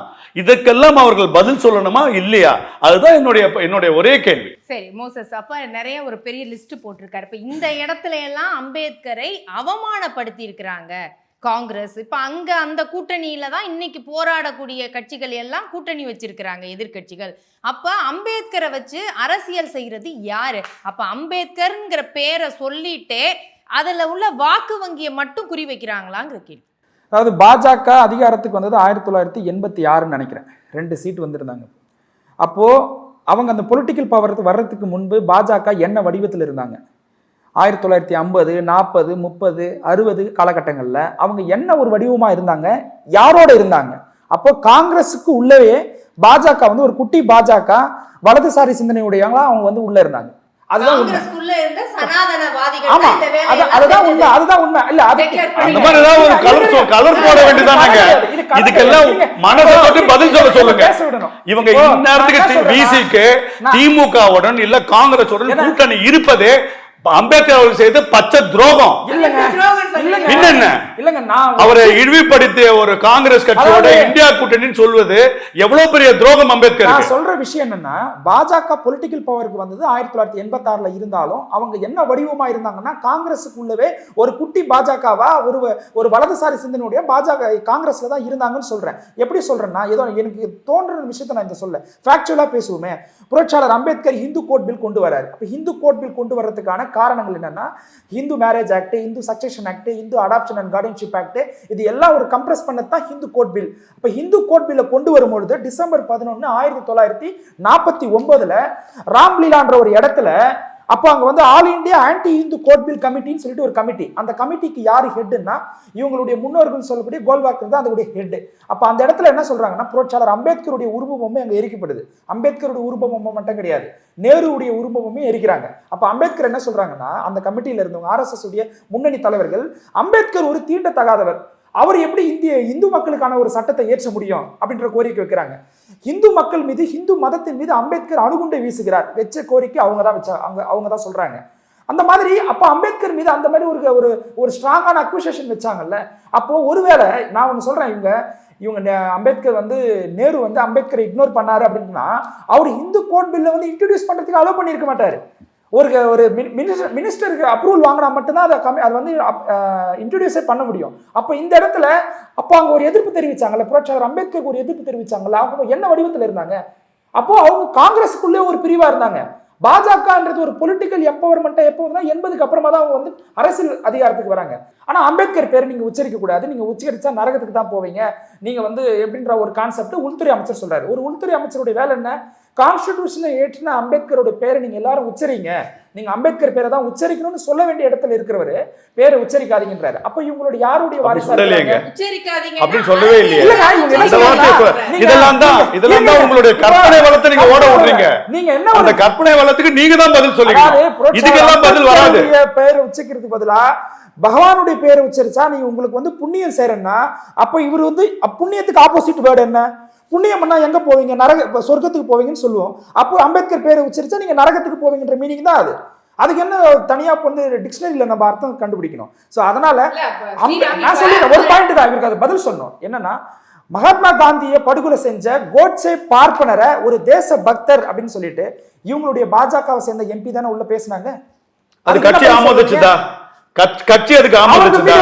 இதற்கெல்லாம் அவர்கள் பதில் சொல்லணுமா இல்லையா? அதுதான் என்னுடைய ஒரே கேள்வி. சரி மோசஸ், அப்ப நிறைய ஒரு பெரிய லிஸ்ட் போட்டிருக்காரு. இப்ப இந்த இடத்துல எல்லாம் அம்பேத்கரை அவமானப்படுத்தி இருக்கிறாங்க காங்கிரஸ். இப்ப அந்த கூட்டணியில தான் இன்னைக்கு போராடக்கூடிய கட்சிகள் எல்லாம் கூட்டணி வச்சிருக்கிறாங்க, எதிர்கட்சிகள். அப்ப அம்பேத்கரை வச்சு அரசியல் செய்யறது யாரு? அப்ப அம்பேத்கர்ங்கிற பேரை சொல்லிட்டே அதுல உள்ள வாக்கு வங்கியை மட்டும் குறி வைக்கிறாங்களாங்கிற கேள்வி. அதாவது பாஜக அதிகாரத்துக்கு வந்தது 1986 நினைக்கிறேன், 2 சீட் வந்திருந்தாங்க. அப்போ அவங்க அந்த பொலிட்டிக்கல் பவர் வர்றதுக்கு முன்பு பாஜக என்ன வடிவத்தில் இருந்தாங்க? 1950, 40, 30, 60 காலகட்டங்களில் அவங்க என்ன ஒரு வடிவமா இருந்தாங்க, யாரோட இருந்தாங்க? அப்போ காங்கிரஸுக்கு உள்ளவே பாஜக ஒரு குட்டி பாஜக, வலதுசாரி சிந்தனையுடையவங்களா அவங்க உள்ள இருந்தாங்க. அதுதான் உண்மை. காங்கிரஸ்க்குள்ள இருந்த சனாதனவாதிகள் ஆமா, தான் இந்த வேலையை அதுதான் உண்மை, அதுதான் உண்மை. இல்ல அதுக்கு அந்த மாதிரி ஏதாவது ஒரு கலர் போட வேண்டியதானங்க. இதுக்கெல்லாம் மனசை தொட்டு பதில் சொல்லுங்க. இவங்க இந்நேரத்துக்கு விசிக்கு திமுகவுடன் இல்ல காங்கிரஸுடன் கூட்டணி இருப்பது அம்பேத்கர் அவர்கள் செய்த பச்சை துரோகம். அவரை இழிவுபடுத்திய ஒரு காங்கிரஸ் கட்சியோட இந்தியா கூட்டணின்னு சொல்வது எவ்வளவு பெரிய துரோகம் அம்பேத்கர். நான் சொல்ற விஷயம் என்னன்னா, பாஜக பொலிட்டிக்கல் பவருக்கு வந்தது 1986ல இருந்தாலும் அவங்க என்ன வடிவமா இருந்தாங்கன்னா, காங்கிரஸுக்குள்ளவே ஒரு குட்டி பாஜகவா ஒரு வலதுசாரி சிந்தனையுடைய பாஜக காங்கிரஸ்ல தான் இருந்தாங்கன்னு சொல்றேன். எப்படி சொல்றேன்னா, ஏதோ எனக்கு தோன்ற விஷயத்தை நான் இந்த சொல்ல ஃபேக்சுவலா பேசுவோமே. புரட்சியாளர் அம்பேத்கர் ஹிந்து கோட் பில் கொண்டு வராரு. அப்ப ஹிந்து கோட் பில் கொண்டு வர்றதுக்கான காரணங்கள் என்னன்னா, Hindu marriage act, Hindu succession act, Hindu adoption and guardianship act, இது எல்லாம் ஒரு கம்ப்ரஸ் பண்ணதான் ஹிந்து கோட் பில். அப்ப ஹிந்து கோட் பில்ல கொண்டு வரும்பொழுது டிசம்பர் 11 1949 ராம்லீலான்ற ஒரு இடத்துல, அப்போ அங்க வந்து all India anti Hindu code bill கமிட்டின்னு சொல்லிட்டு ஒரு கமிட்டி. அந்த கமிட்டிக்கு யாரு ஹெட்னா, இவங்களுடைய முன்னோர்கள் சொல்லக்கூடிய கோல்வாக்கர் தான் அதோடைய ஹெட். அப்ப அந்த இடத்துல என்ன சொல்றாங்கன்னா, புரட்சியாளர் அம்பேத்கருடைய உருவமும் அங்க எரிக்கப்படுது. அம்பேத்கருடைய உருவமும் மட்டும் கிடையாது, நேருடைய உருவமும் எரிக்கிறாங்க. அப்ப அம்பேத்கர் என்ன சொல்றாங்கன்னா, அந்த கமிட்டியில இருந்தவங்க RSS உடைய முன்னணி தலைவர்கள், அம்பேத்கர் ஒரு தீண்டத்தகாதவர், அவர் எப்படி இந்து மக்களுக்கான ஒரு சட்டத்தை ஏற்ற முடியும் அப்படின்ற கோரிக்கை வைக்கிறாங்க. இந்து மக்கள் மீது, இந்து மதத்தின் மீது அம்பேத்கர் அணுகுண்டை வீசுகிறார் வச்ச கோரிக்கை அவங்க தான் சொல்றாங்க. அந்த மாதிரி அப்ப அம்பேத்கர் மீது அந்த மாதிரி ஒரு ஸ்ட்ராங்கான அக்யூசேஷன் வச்சாங்கல்ல. அப்போ ஒருவேளை நான் ஒன்று சொல்றேன், இவங்க அம்பேத்கர் வந்து நேரு வந்து அம்பேத்கரை இக்னோர் பண்ணாரு அப்படின்னா, அவர் இந்து கோட் பில்லை வந்து இன்ட்ரடியூஸ் பண்றதுக்கு அலோவ் பண்ணியிருக்க மாட்டாரு. ஒரு மினிஸ்டருக்கு அப்ரூவல் வாங்கினா மட்டும்தான் அதை வந்து இன்ட்ரடியூஸே பண்ண முடியும். அப்போ இந்த இடத்துல அப்போ அங்கே ஒரு எதிர்ப்பு தெரிவிச்சாங்கல்ல, புரட்சியாளர் அம்பேத்கருக்கு ஒரு எதிர்ப்பு தெரிவிச்சாங்கல்ல, அவங்க என்ன வடிவத்தில் இருந்தாங்க? அப்போ அவங்க காங்கிரஸுக்குள்ளே ஒரு பிரிவா இருந்தாங்க. பாஜகன்றது ஒரு பொலிட்டிக்கல் எம்பவர்மெண்ட் எப்போ 80க்கு அப்புறமா தான் அவங்க வந்து அரசியல் அதிகாரத்துக்கு வராங்க. ஆனா அம்பேத்கர் பேர் நீங்க உச்சரிக்க கூடாது, நீங்க உச்சரிச்சா நரகத்துக்கு தான் போவீங்க, நீங்க வந்து எப்படின்ற ஒரு கான்செப்ட் உள்துறை அமைச்சர் சொல்றாரு. ஒரு உள்துறை அமைச்சருடைய வேலை என்ன? கான்ஸ்டிடியூஷனை ஏற்றின அம்பேத்கரோட பேரை நீங்க எல்லாரும் உச்சரிங்க, நீங்க அம்பேத்கர் பேரை தான் உச்சரிக்கணும்னு சொல்ல வேண்டிய இடத்துல இருக்கிறவரு பேரை உச்சரிக்காதீங்கன்றாரு. அப்ப இவங்களுடைய யாருடைய வாரிசு அப்படின்னு சொல்லவே இல்லையே. இதெல்லாம் தான் உங்களுடைய கற்பனை வளத்தை நீங்க ஓட விடுறீங்க. நீங்க என்ன அந்த கற்பனை வளத்துக்கு நீங்க தான் பதில் சொல்லுங்க. இதுக்கெல்லாம் பதில் வராது. பேரை உச்சரிக்கிறதுக்கு பதிலா பகவானுடைய பேரை உச்சரிச்சா நீங்க உங்களுக்கு வந்து புண்ணியம் சேரன்னா, அப்ப இவர் வந்து புண்ணியத்துக்கு ஆப்போசிட் வேர்டு என்ன? புண்ணியம்னா எங்க போவீங்க? சொர்க்கத்துக்கு போவீங்கன்னு சொல்லுவோம். அப்போ அம்பேத்கர் பேரை உச்சரிச்சா நீங்க நரகத்துக்கு போவீங்கன்ற மீனிங் தான் அது. அதுக்கு என்ன தனியா வந்து டிக்ஷனரியில நம்ம அர்த்தம் கண்டுபிடிக்கணும். சோ அதனால நான் சொல்லிடுறேன், ஒரு பாயிண்ட் தான் இவருக்கு அது பதில் சொன்னோம். என்னன்னா, மகாத்மா காந்தியை படுகொலை செஞ்ச கோட்சே பார்ப்பனரை ஒரு தேச பக்தர் அப்படின்னு சொல்லிட்டு இவங்களுடைய பாஜகவை சேர்ந்த MP தானே உள்ள பேசினாங்க. அது கட்சி ஆமோதிச்சுதா? கட்சி அதுக்கு ஆமோதிச்சுதா?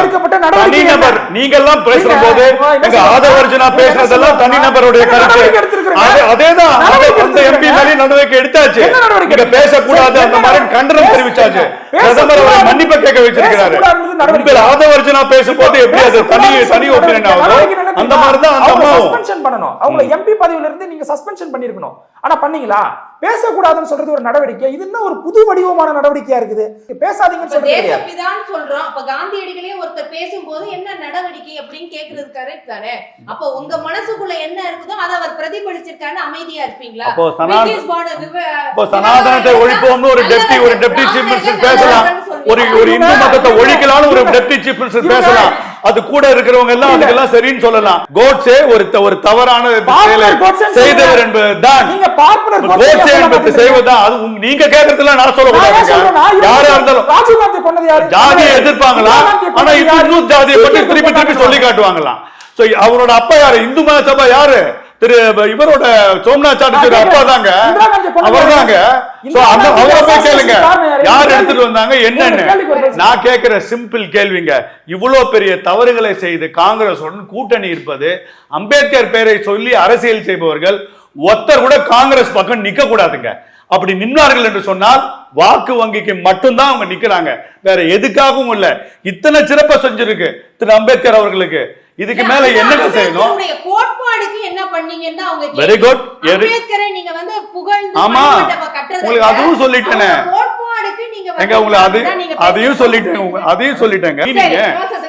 தனிநபர் நீங்க எல்லாம் பேசுற போது எங்க ஆதவர்ஜனா பேசுறதெல்லாம் தனிநபருடைய கருத்து. அதேதான் அந்த MP மேலே நடவடிக்கை எடுத்தாச்சு. இங்க பேசக்கூடாது அந்த மாதிரி கண்டனம் தெரிவிச்சாச்சு. பிரதமர் அவரை மன்னிப்பு கேட்க வச்சிருக்கிறாரு. உங்கள் ஆதவர்ஜனா பேசும்போது எப்படி அது தனி ஒப்பீனியன் ஆகுது? அந்த மாதிரி தான் அந்த சஸ்பென்ஷன் பண்ணணும். அவங்க MP பதவியில இருந்து நீங்க சஸ்பென்ஷன் பண்ணிருக்கணும். ஆனா பண்ணீங்களா? பேசக்கூடாதுன்னு சொல்றது ஒரு நடவடிக்கை. இது என்ன ஒரு புது வடிவமான நடவடிக்கையா இருக்குது? பேசாதீங்கன்னு சொல்றது சொல்றோம். அப்ப காந்தியடிகளே ஒருத்தர் பேசும்போது என்ன நடவடிக்கை அப்படின்னு கேக்குறது கரெக்ட் தானே? அப்ப உங்க மனசுக்குள்ள என்ன இருக்குதோ அதை அவர் பிரதிபலிச்சிருக்காரு, அமைதியா இருப்பீங்களா? அப்போ சனாதனத்தை ஒழிப்போம்னு ஒரு டெப்டி சீஃப் மினிஸ்டர் பேசலாம். ஒரு இந்து மதத்தை ஒழிக்கலாம்னு ஒரு டெப்டி சீஃப் மினிஸ்டர் பேசலாம். அது கூட இருக்கிறவங்க எல்லாம் அதுக்கெல்லாம் சரின்னு சொல்லலாம். கோட்சே ஒரு தவறான செயலை செய்தவர் என்பதுதான். கோட்சே என்பது செய்வதுதான். அது நீங்க கேட்கறதுல நான் சொல்லக்கூடாது. யாரா இருந்தாலும் ஜாதியை எதிர்ப்பாங்களா? ஆனா இன்னும் ஜாதியை பற்றி திருப்பி சொல்லி காட்டுவாங்களாம். அவரோட அப்பா யாரு? இந்து மகாசபா யாரு? இவரோட சோம்நாத் சாட்டர்ஜி அப்பா தாங்க, அவர் தாங்க. கேளுங்க யார் எடுத்துட்டு வந்தாங்க என்னன்னு. நான் கேட்கிற சிம்பிள் கேள்விங்க. இவ்வளவு பெரிய தவறுகளை செய்து காங்கிரசுடன் கூட்டணி இருப்பது, அம்பேத்கர் பெயரை சொல்லி அரசியல் செய்பவர்கள் ஒருத்தர் கூட காங்கிரஸ் பக்கம் நிக்க கூடாதுங்க. அப்படி நின்றார்கள் என்று சொன்னால் வாக்கு வங்கிக்கு மட்டும்தான் அவங்க நிக்கிறாங்க, வேற எதுக்காகவும் இல்ல. இத்தனை சிறப்பா செஞ்சிருக்கு திரு அம்பேத்கர் அவர்களுக்கு. இதுக்கு மேல என்ன செய்யணும்? கோட்பாடுக்கு என்ன பண்ணீங்கன்னு அவங்க வெரி குட். அம்பேத்கரை நீங்க வந்து புகழ்ந்து ஆமா, உங்களுக்கு அதுவும் சொல்லிட்டேனே. கோட்பாடுக்கு நீங்க எங்க உங்களுக்கு அதையும் சொல்லிட்டேங்க.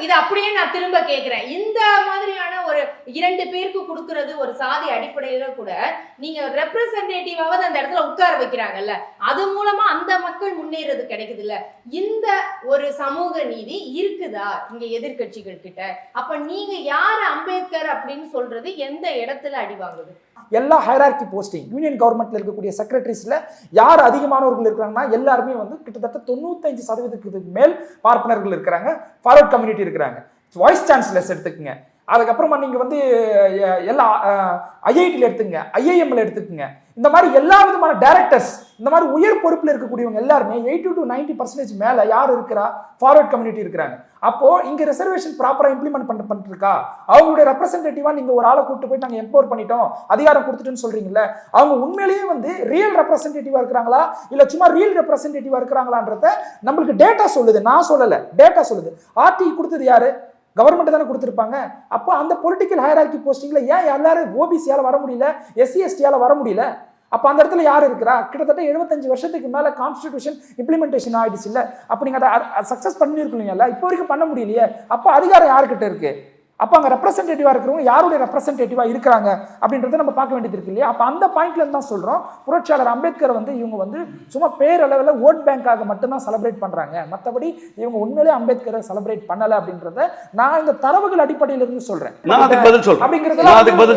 இது அப்படியே நான் திரும்ப கேக்குறேன். இந்த மாதிரியான ஒரு ஒரு 2 பேருக்கு கொடுக்கறது ஒரு சாதி அடிப்படையில கூட நீங்க ரெப்ரசன்டேட்டிவாவது அந்த இடத்துல உட்கார வைக்கிறாங்கல்ல, அது மூலமா அந்த மக்கள் முன்னேறது கிடைக்குது இல்ல. இந்த ஒரு சமூக நீதி இருக்குதா இங்க எதிர்கட்சிகள் கிட்ட? அப்ப நீங்க யாரு அம்பேத்கர் அப்படின்னு சொல்றது எந்த இடத்துல அடி வாங்குது? எல்லா ஹைரார்கி போஸ்டிங் யூனியன் கவர்மெண்ட்ல இருக்கக்கூடிய செக்ரட்டரிஸ்ல யார் அதிகமானவர்கள் இருக்கிறாங்கன்னா எல்லாருமே வந்து கிட்டத்தட்ட 95% மேல் பார்ப்பனர்கள் இருக்கிறாங்க, ஃபார்வர்ட் கம்யூனிட்டி இருக்கிறாங்க. வைஸ் சான்சலர்ஸ் எடுத்துக்கங்க, அதுக்கப்புறமா நீங்க வந்து எல்லா ஐஐடியில் எடுத்துங்க, ஐஐஎம்ல எடுத்துக்கங்க, இந்த மாதிரி எல்லா விதமான டைரக்டர்ஸ், இந்த மாதிரி உயர் பொறுப்பில் இருக்கக்கூடியவங்க எல்லாருமே 80 to 90% மேல யார் இருக்கிறா? ஃபார்வர்ட் கம்யூனிட்டி இருக்கிறாங்க. அப்போ இங்க ரிசர்வேஷன் ப்ராப்பரா இம்ப்ளிமெண்ட் பண்ணிட்டு இருக்கா? அவங்களுடைய ரெப்ரசன்டேட்டிவா நீங்க ஒரு ஆளை கூப்பிட்டு போய் நாங்க எம்பவர் பண்ணிட்டோம், அதிகாரம் கொடுத்துட்டோன்னு சொல்றீங்கல்ல, அவங்க உண்மையிலேயே வந்து ரியல் ரெப்ரசன்டேட்டிவா இருக்கிறாங்களா இல்ல சும்மா ரியல் ரெப்ரசன்டேட்டிவா இருக்கிறாங்களான்றத நம்மளுக்கு டேட்டா சொல்லுது, நான் சொல்லல, டேட்டா சொல்லுது. ஆர்டி கொடுத்தது யாரு? கவர்மெண்ட் தானே கொடுத்துருப்பாங்க. அப்போ அந்த பொலிட்டிக்கல் ஹைரார்கி போஸ்டிங்ல ஏன் எல்லாரும் ஓபிசியால வர முடியல, எஸ்சி எஸ்டியால வர முடியல? அப்ப அந்த இடத்துல யார் இருக்கிறா? கிட்டத்தட்ட 75 வருஷத்துக்கு மேல கான்ஸ்டிடியூஷன் இம்ப்ளிமெண்டேஷன் ஆயிடுச்சு இல்ல. அப்ப நீங்க அதை சக்சஸ் பண்ணிருக்கீங்கல்ல, இப்போ வரைக்கும் பண்ண முடியலையே. அப்ப அதிகாரம் யாருக்கிட்ட இருக்கு? அப்ப அங்க ரெப்ரசன்டேட்டிவா இருக்கிறவங்க யாருடைய ரெப்ரசன்டேட்டிவா இருக்கிறாங்க அப்படின்றத நம்ம பார்க்க வேண்டியது இருக்கு இல்லையா? அப்ப அந்த பாயிண்ட்ல இருந்து தான் சொல்றோம், புரட்சியாளர் அம்பேத்கர் வந்து இவங்க வந்து சும்மா பேரளவில் ஓட் பேங்காக மட்டும்தான் செலிப்ரேட் பண்றாங்க, மற்றபடி இவங்க உண்மையிலே அம்பேத்கரை செலிப்ரேட் பண்ணல அப்படின்றத நான் இந்த தரவுகள் அடிப்படையில இருந்து சொல்றேன். நான் அதுக்கு பதில்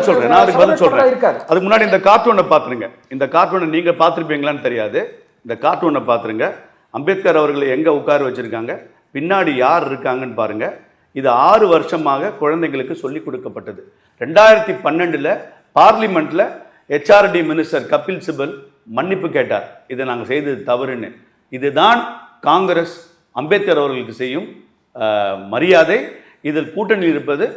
சொல்றேன். இருக்காது. அதுக்கு முன்னாடி இந்த கார்ட்டூனை பாத்துருங்க. இந்த கார்ட்டூனை நீங்க பாத்திருப்பீங்களான்னு தெரியாது. இந்த கார்ட்டூனை பாத்துருங்க. அம்பேத்கர் அவர்களை எங்க உட்கார வச்சிருக்காங்க, பின்னாடி யார் இருக்காங்கன்னு பாருங்க. இது 6 வருஷமாக குழந்தைங்களுக்கு சொல்லிக் கொடுக்கப்பட்டது. 2012 பார்லிமெண்ட்ல HRD மினிஸ்டர் கபில் சிபல் மன்னிப்பு கேட்டார், இதை நாங்கள் செய்தது தவறுன்னு. இதுதான் காங்கிரஸ் அம்பேத்கர் அவர்களுக்கு செய்யும் மரியாதை. இதில் கூட்டணி இருப்பது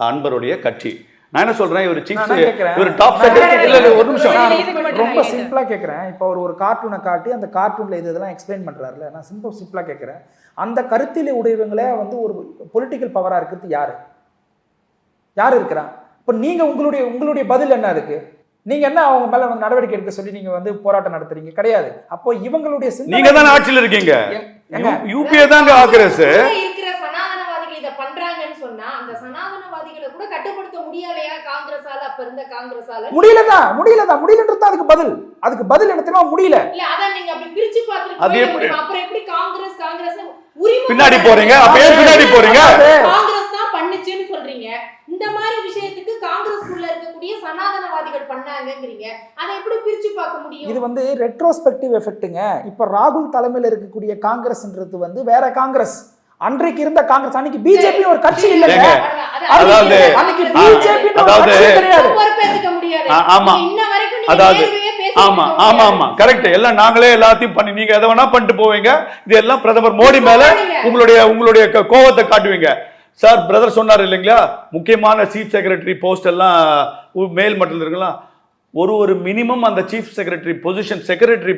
அன்பருடைய கட்சி. நான் என்ன சொல்றேன், இவர் டாப் செக்ரட்டரி. ஒரு நிமிஷம், ரொம்ப சிம்பிளா கேட்கிறேன். இப்போ ஒரு கார்ட்டூனை காட்டி அந்த கார்ட்டூன்ல இதெல்லாம் எக்ஸ்பிளைன் பண்றாருல, நான் சிம்பிளா கேட்கிறேன், அந்த கருத்திலே உடையவங்களே வந்து ஒரு பொலிட்டிக்கல் பவரா இருக்கிறது யாரு இருக்கிறா? இப்ப நீங்க உங்களுடைய பதில் என்ன இருக்கு? நீங்க என்ன அவங்க மேல வந்து நடவடிக்கை எடுக்க சொல்லி நீங்க வந்து போராட்டம் நடத்துறீங்க? கிடையாது. அப்போ இவங்களுடைய நீங்க தான் ஆட்சியில் இருக்கீங்க, யூபிஏ தான் காங்கிரஸ் இருக்கிற சனாதனவாதிகள் இத பண்றாங்கன்னு சொன்னா அந்த சனாதனவாதிகளை கூட கட்டுப்படுத்த முடியலையா காங்கிரஸால? அப்ப இருந்த காங்கிரஸால முடியலன்றது அதுக்கு பதில் என்ன தெரியுமா? முடியல. இல்ல அத நீங்க அப்படி பிரிச்சு பாத்துட்டு அப்புறம் எப்படி காங்கிரஸ் பின்னாடி போறீங்க? அப்ப ஏன் பின்னாடி போறீங்க? காங்கிரஸ் தான் பண்ணுச்சுன்னு சொல்றீங்க. இந்த மாதிரி விஷயத்துக்கு காங்கிரஸ்க்குள்ள இருக்கக்கூடிய சனாதனவாதிகள் பண்ணாங்கங்கறீங்க. அதை எப்படி பிரிச்சு பார்க்க முடியும்? இது வந்து ரெட்ரோஸ்பெக்டிவ் எஃபெக்ட்டுங்க. இப்ப ராகுல் தலைமையில் இருக்கக்கூடிய காங்கிரஸ்ன்றது வந்து வேற காங்கிரஸ். அன்றைக்கு இருந்த காங்கிரஸ், அன்னைக்கு பிஜேபி ஒரு கட்சி இல்லங்க. அதாவது அன்னைக்கு பிஜேபி கிடையாது. பொறுப்பேத்துக்க முடியாது. ஆமா, இன்ன வரைக்கும் அதாவது நீங்க ஆமா கரெக்ட். எல்லாம் நாங்களே எல்லாத்தையும் பண்ணி நீங்க எதை வேணா பண்ணிட்டு போவீங்க. இது எல்லாம் பிரதமர் மோடி மேல உங்களுடைய கோவத்தை காட்டுவீங்க. சார் பிரதர் சொன்னார் இல்லைங்களா, முக்கியமான சீஃப் செக்ரட்டரி போஸ்ட் எல்லாம் மேல் மட்டத்தில் இருக்கலாம். ஒரு மினிமம் அந்த சீஃப் செக்ரட்டரி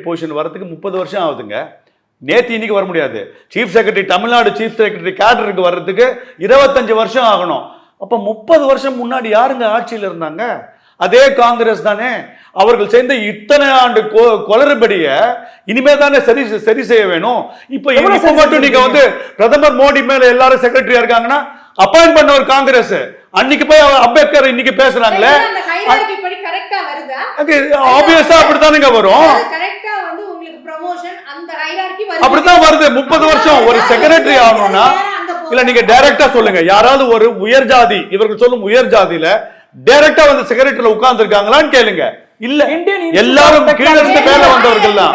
பொசிஷன் வரதுக்கு 30 வருஷம் ஆகுதுங்க. நேற்று இன்னைக்கு வர முடியாது. Chief secretary Tamil Nadu chief secretary கேடருக்கு வர்றதுக்கு 25 வருஷம் ஆகணும். அப்ப 30 வருஷம் முன்னாடி யாருங்க ஆட்சியில் இருந்தாங்க? அதே காங்கிரஸ் தானே. அவர்கள் செய்த இத்தனை ஆண்டு கொளறுபடிய இனிமே தானே சரி செய்ய வேணும். இப்ப மட்டும் நீங்க வந்து பிரதமர் மோடி மேல எல்லாரும் செக்ரட்டரியா இருக்காங்கன்னா அப்பாயிண்ட் பண்ண ஒரு காங்கிரஸ், அன்னைக்கு போய் அம்பேத்கர் இன்னைக்கு பேசுறாங்களே, ஆப்வியஸா அப்படித்தானுங்க வரும். அப்படித்தான் வருது. 30 வருஷம் ஒரு செக்ரட்டரி ஆகணும்னா இல்ல நீங்க டைரக்டா சொல்லுங்க, யாராவது ஒரு உயர் ஜாதி, இவர்கள் சொல்லும் உயர் ஜாதியில டைரக்டா வந்து செக்ரட்டரியில உட்கார்ந்து இருக்காங்களான்னு கேளுங்க. இல்ல, எல்லாரும் கீழ இருந்து மேல வந்தவர்கள் தான்.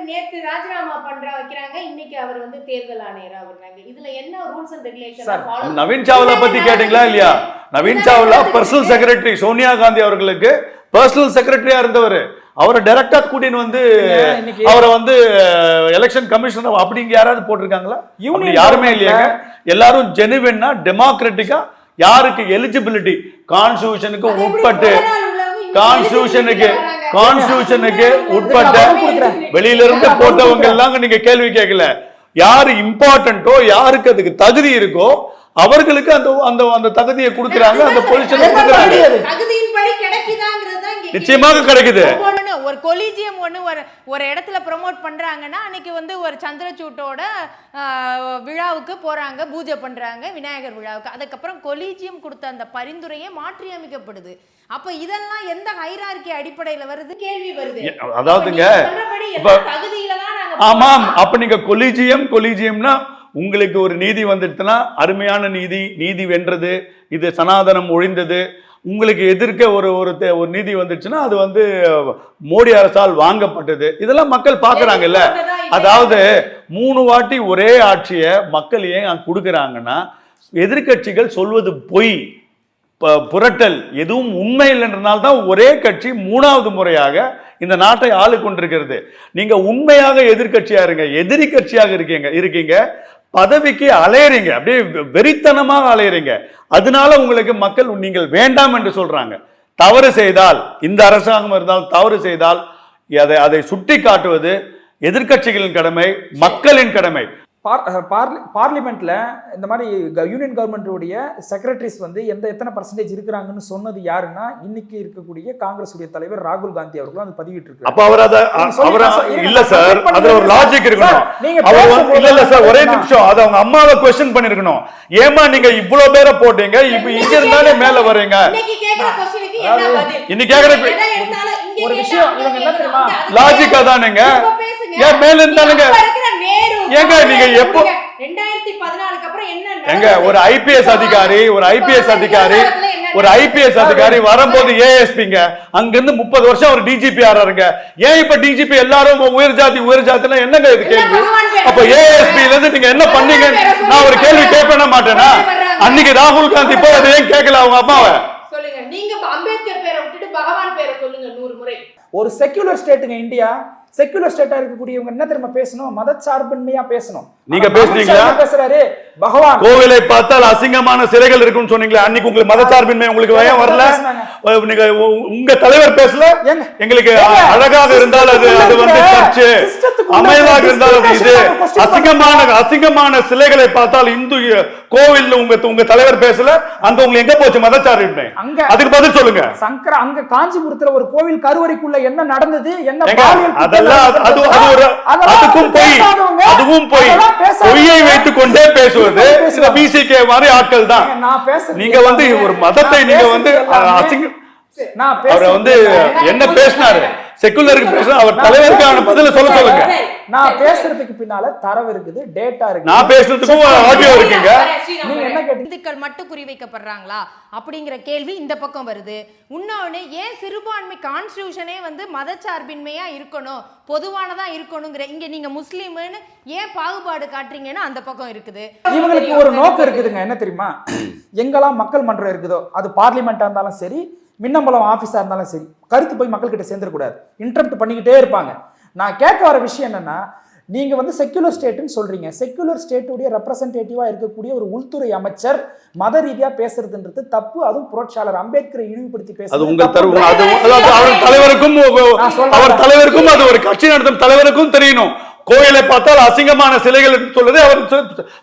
நேத்து ராஜினாமா பண்ற வைக்கிறாங்க, இன்னைக்கு அவர் வந்து தேர்தல் ஆணையரா வர்றாங்க. இதுல என்ன rules and regulation? Naveen Chawla பத்தி கேட்டீங்களா இல்லையா? நவீன் சாவ்லா பர்சனல் செக்ரட்டரி சோனியா காந்தி அவர்களுக்கு பர்சனல் செக்ரட்டரியா இருந்தவர். அவரை டைரக்டா கூட்டின்னு வந்து அவரை வந்து எலெக்ஷன் கமிஷனர் அப்படிங்க யாராவது போட்டிருக்காங்களா? யாருமே இல்லையாங்க. எல்லாரும் ஜெனுவினா டெமோக்ராட்டிக்கா யாருக்கு எலிஜிபிலிட்டி கான்ஸ்டிடியூஷனுக்கு உட்பட்டு உட்பட்ட வெளியில இருந்து போட்டவங்க எல்லாம் நீங்க கேள்வி கேட்கல. யாரு இம்பார்ட்டன்ட்டோ யாருக்கு அதுக்கு தகுதி இருக்கோ அவர்களுக்கு அந்த தகுதியை கொடுக்கறாங்க, அந்த பொசிஷனை கொடுக்கறாங்க. நிச்சயமாக கிடைக்குது. ஒரு ஒரு கொலிஜியம் ஒன்று ஒரு இடத்துல ப்ரொமோட் பண்றாங்கன்னா அன்னைக்கு வந்து ஒரு சந்திரசூட்டோட விழாவுக்கு போறாங்க, பூஜை பண்றாங்க, விநாயகர் விழாவுக்கு. அதுக்கப்புறம் கொலிஜியம் கொடுத்த அந்த பரிந்துரையே மாற்றி அமைக்கப்படுது. அப்ப இதெல்லாம் எந்த ஹைரார்கி அடிப்படையில வருது கேள்வி வருது. அதாவதுங்க ஆமாம், அப்ப நீங்க கொலிஜியம்னா உங்களுக்கு ஒரு நீதி வந்துடுச்சுன்னா அருமையான நீதி வென்றது, இது சனாதனம் ஒழிந்தது. உங்களுக்கு எதிர்க்க ஒரு நீதி வந்துச்சுன்னா அது வந்து மோடி அரசால் வாங்கப்பட்டது. இதெல்லாம் மக்கள் பாக்குறாங்கல்ல. அதாவது 3 வாட்டி ஒரே ஆட்சியை மக்கள் ஏன் கொடுக்குறாங்கன்னா, எதிர்கட்சிகள் சொல்வது பொய், புரட்டல், எதுவும் உண்மை இல்லைன்றனால்தான் ஒரே கட்சி 3வது முறையாக இந்த நாட்டை ஆளு கொண்டிருக்கிறது. நீங்க உண்மையாக எதிர்கட்சியா இருங்க, எதிரி கட்சியாக இருக்கீங்க, பதவிக்கு அலையறீங்க, அப்படியே வெறித்தனமாக அலையறீங்க. அதனால உங்களுக்கு மக்கள் நீங்கள் வேண்டாம் என்று சொல்றாங்க. தவறு செய்தால், இந்த அரசாங்கம் இருந்தால் தவறு செய்தால் அதை சுட்டி காட்டுவது எதிர்கட்சிகளின் கடமை, மக்களின் கடமை. பார்லிமெண்ட்ல இந்த மாதிரி யூனியன் கவர்மெண்ட்டுடைய செக்ரட்டரிஸ் வந்து எத்தனை பர்சன்டேஜ் இருக்கிறாங்கன்னு சொன்னது யாருன்னா, இன்னைக்கு இருக்கக்கூடிய காங்கிரஸ் உடைய தலைவர் ராகுல் காந்தி அவர்களும் அது பதிவிட்டு இருக்காரு. அப்ப அவர் இல்ல சார், அதுல ஒரு லாஜிக் இருக்கணும். அவர் இல்ல சார், ஒரே நிமிஷம், அது அவங்க அம்மாவை क्वेश्चन பண்ணிருக்கணும். ஏமா நீங்க இவ்வளவு பேரை போட்டீங்க, இப்ப இங்க இருந்தாலே மேல வரீங்க. இன்னைக்கு கேக்குற ஒரு விஷயம் இவங்க என்ன தெரியுமா, லாஜிக்கா தானுங்க, ஏன் மேல இருந்தாலுங்க ஏங்க நீங்க எப்போ 2014க்கு அப்புறம் என்ன எங்க ஒரு ஐபிஎஸ் அதிகாரி வரும்போது ஏஎஸ்பிங்க, அங்க இருந்து 30 வருஷம் ஒரு டிஜிபி ஆறாருங்க. ஏன் இப்ப டிஜிபி எல்லாரும் உயர் ஜாதி என்னங்க இது கேள்வி? அப்ப ஏஎஸ்பில இருந்து நீங்க என்ன பண்ணீங்க? நான் ஒரு கேள்வி கேட்பேன மாட்டேனா? அன்னைக்கு ராகுல் காந்தி போய் அதை ஏன் கேட்கல அவங்க அம்மாவை? சொல்லுங்க, நீங்க அம்பேத்கர் பேரை விட்டுட்டு பகவான் பேரை சொல்லுங்க 100 முறை. ஒரு செக்யூலர் ஸ்டேட்டுங்க இந்தியா. செக்யூலர் ஸ்டேட்டா இருக்கக்கூடியவங்க என்ன தெரியுமா பேசணும்? மதச்சார்பின்மையா பேசணும். நீங்க பேசுறீங்களா? பேசுறாரு பகவான் கோவிலை பார்த்தால் அசிங்கமான சிலைகள் இருக்குன்னு சொன்னீங்களே, அன்னைக்கு உங்களுக்கு மதச்சார்பின்மை உங்களுக்கு ஏன் வரல? நீங்க உங்க தலைவர் பேசல? எங்களுக்கு அழகாக இருந்தால் அது வந்து சர்ச்சு, அமைதியாக இருந்தால் அது இது. அசிங்கமான சிலைகளை பார்த்தால் இந்து கோவில் உங்க தலைவர் பேசல, அங்க உங்களுக்கு எங்க போச்சு மதச்சார்பின்மை? அதுக்கு பதில் சொல்லுங்க. சங்கர அங்க காஞ்சிபுரத்துல ஒரு கோவில் கருவறைக்குள்ள என்ன நடந்தது, என்ன அதுவும் பொய், பொய்யை வைத்துக் கொண்டே பேசுவது பிசிகே மாதிரி ஆட்கள் தான். நீங்க வந்து ஒரு மதத்தை நீங்க வந்து அவரை வந்து என்ன பேசினாரு, செக்குலருக்கு பேசுற அவர் தலைவருக்கான பதில சொல்லுங்க. நான் பேசுறதுக்கு பின்னால தரவு இருக்குது, டேட்டா இருக்கு. நான் பேசுறதுக்கும் ஆடியோ இருக்குங்க. நீங்க என்ன கேட்டீங்க? இந்துக்கள் மட்டும் குறிவைக்கப்படுறாங்களா அப்படிங்கிற கேள்வி இந்த பக்கம் வருது. இன்னொன்னு, ஏன் சிறுபான்மை கான்ஸ்டிடியூஷனே வந்து மதச்சார்பின்மையா இருக்கணும், பொதுவானதா இருக்கணுங்கிற இங்க நீங்க முஸ்லீம்னு ஏன் பாகுபாடு காட்டுறீங்கன்னு அந்த பக்கம் இருக்குது. இவங்களுக்கு ஒரு நோக்கம் இருக்குதுங்க. என்ன தெரியுமா, எங்கெல்லாம் மக்கள் மன்றம் இருக்குதோ, அது பார்லிமெண்டா இருந்தாலும் சரி, மின்னம்பலம் ஆபீஸா இருந்தாலும் சரி, கருத்து போய் மக்கள் கிட்ட சேர்ந்துடக்கூடாது, இன்டரப்ட் பண்ணிக்கிட்டே இருப்பாங்க. நான் கேட்க வர விஷயம் என்னன்னா, நீங்க வந்து செக்யூலர் ஸ்டேட்னு சொல்றீங்க. செக்யூலர் ஸ்டேட்டுடைய ரெப்ரசன்டேட்டிவா இருக்கக்கூடிய ஒரு உள்துறை அமைச்சர் மத ரீதியா பேசுறதுன்றது தப்பு. அதுவும் புரட்சியாளர் அம்பேத்கரை இழிவுபடுத்தி பேசுறது அது உங்க தலைவருக்கும் அது ஒரு கட்சி நடத்தும் தலைவருக்கும் தெரியணும். கோயிலை பார்த்தால் அசிங்கமான சிலைகள் சொல்றது அவர்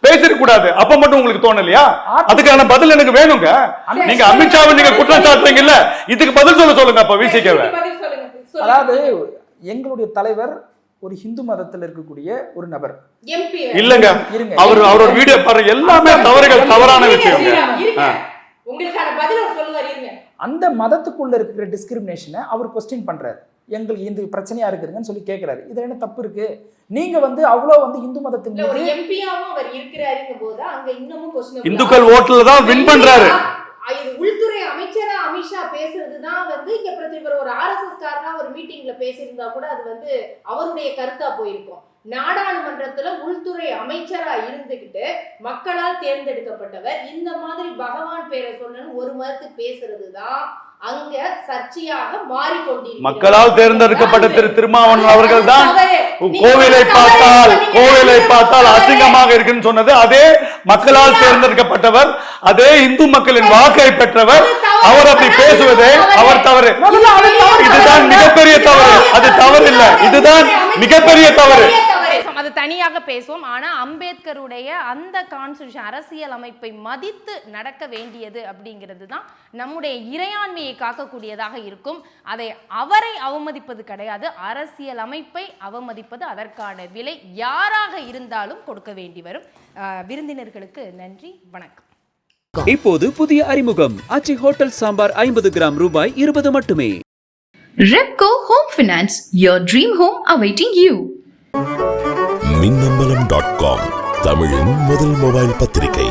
பேசிருக்க கூடாது. அப்ப மட்டும் உங்களுக்கு தோணலையா? அதுக்கான பதில் எனக்கு வேணுங்க. நீங்க அமித்ஷாவை நீங்க குற்றம் சாட்டுறீங்கல்ல, இதுக்கு பதில் சொல்லுங்க. அப்ப விசிகேவை, அதாவது எங்களுடைய தலைவர் ஒரு இந்து மதத்தில் இருக்கக்கூடிய ஒரு நபர் இல்லங்க, அவரோட வீடியோ பாருங்க, எல்லாமே தவறுகள், தவறான விஷயம். அந்த மதத்துக்குள்ள இருக்கிற டிஸ்கிரிமினேஷனை அவர் கொஸ்டின் பண்றாரு. எங்களுக்கு இந்த பிரச்சனையா இருக்குதுன்னு சொல்லி கேட்கிறாரு. இதுல என்ன தப்பு இருக்கு? நீங்க வந்து அவ்வளவு வந்து இந்து மதத்தின் மீது எம்பியாவும் அவர் இருக்கிறாருங்க போது அங்க இன்னமும் क्वेश्चन இந்துக்கள் ஓட்டுல தான் வின் பண்றாரு. உள்துறை அமைச்சரா அமித்ஷா பேசுறதுதான் வந்து இங்க பிரதிபர் ஒரு ஆர்எஸ்எஸ் காரனா ஒரு மீட்டிங்ல பேசியிருந்தா கூட அது வந்து அவருடைய கருத்தா போயிருக்கும். நாடாளுமன்றத்துல உள்துறை அமைச்சரா இருந்துகிட்டு மக்களால் தேர்ந்தெடுக்கப்பட்டவர் இந்த மாதிரி பகவான் பேரை சொல்லணும்னு ஒரு மதத்துக்கு பேசுறதுதான் அங்க சர்ச்சையாக மாறிக்கொண்டிருக்கிறது. மக்களால் தேர்ந்தெடுக்கப்பட்ட திருமாவளவன் அவர்கள் தான் கோவிலை பார்த்தால் அசிங்கமாக இருக்குன்னு சொன்னது. அதே மக்களால் தேர்ந்தெடுக்கப்பட்டவர், அதே இந்து மக்களின் வாக்கை பெற்றவர், அவர் அப்படி பேசுவதே அவர் தவறு. இதுதான் மிகப்பெரிய தவறு. அது தவறு இல்ல, இதுதான் மிகப்பெரிய தவறு. அது தனியாக பேசுவோம். ஆனா அம்பேத்கருடைய அந்த கான்ஸ்டிடியூஷன் அரசியல் அமைப்பை மதித்து நடக்க வேண்டியது அப்படிங்கிறது தான் நம்முடைய இறையாண்மையை காக்கக்கூடியதாக இருக்கும். அதை அவரை அவமதிப்பது கிடையாது, அரசியல் அமைப்பை அவமதிப்பது அதற்கான விலை யாராக இருந்தாலும் கொடுக்க வேண்டி வரும். விருந்தினர்களுக்கு நன்றி, வணக்கம். இப்போது புதிய அறிமுகம் ஆச்சி ஹோட்டல் சாம்பார் 50 கிராம் ரூபாய் 20 மட்டுமே. Repco Home Finance, your dream home awaiting you. மின்னம்பலம்.com தமிழின் முதல் மொபைல் பத்திரிகை.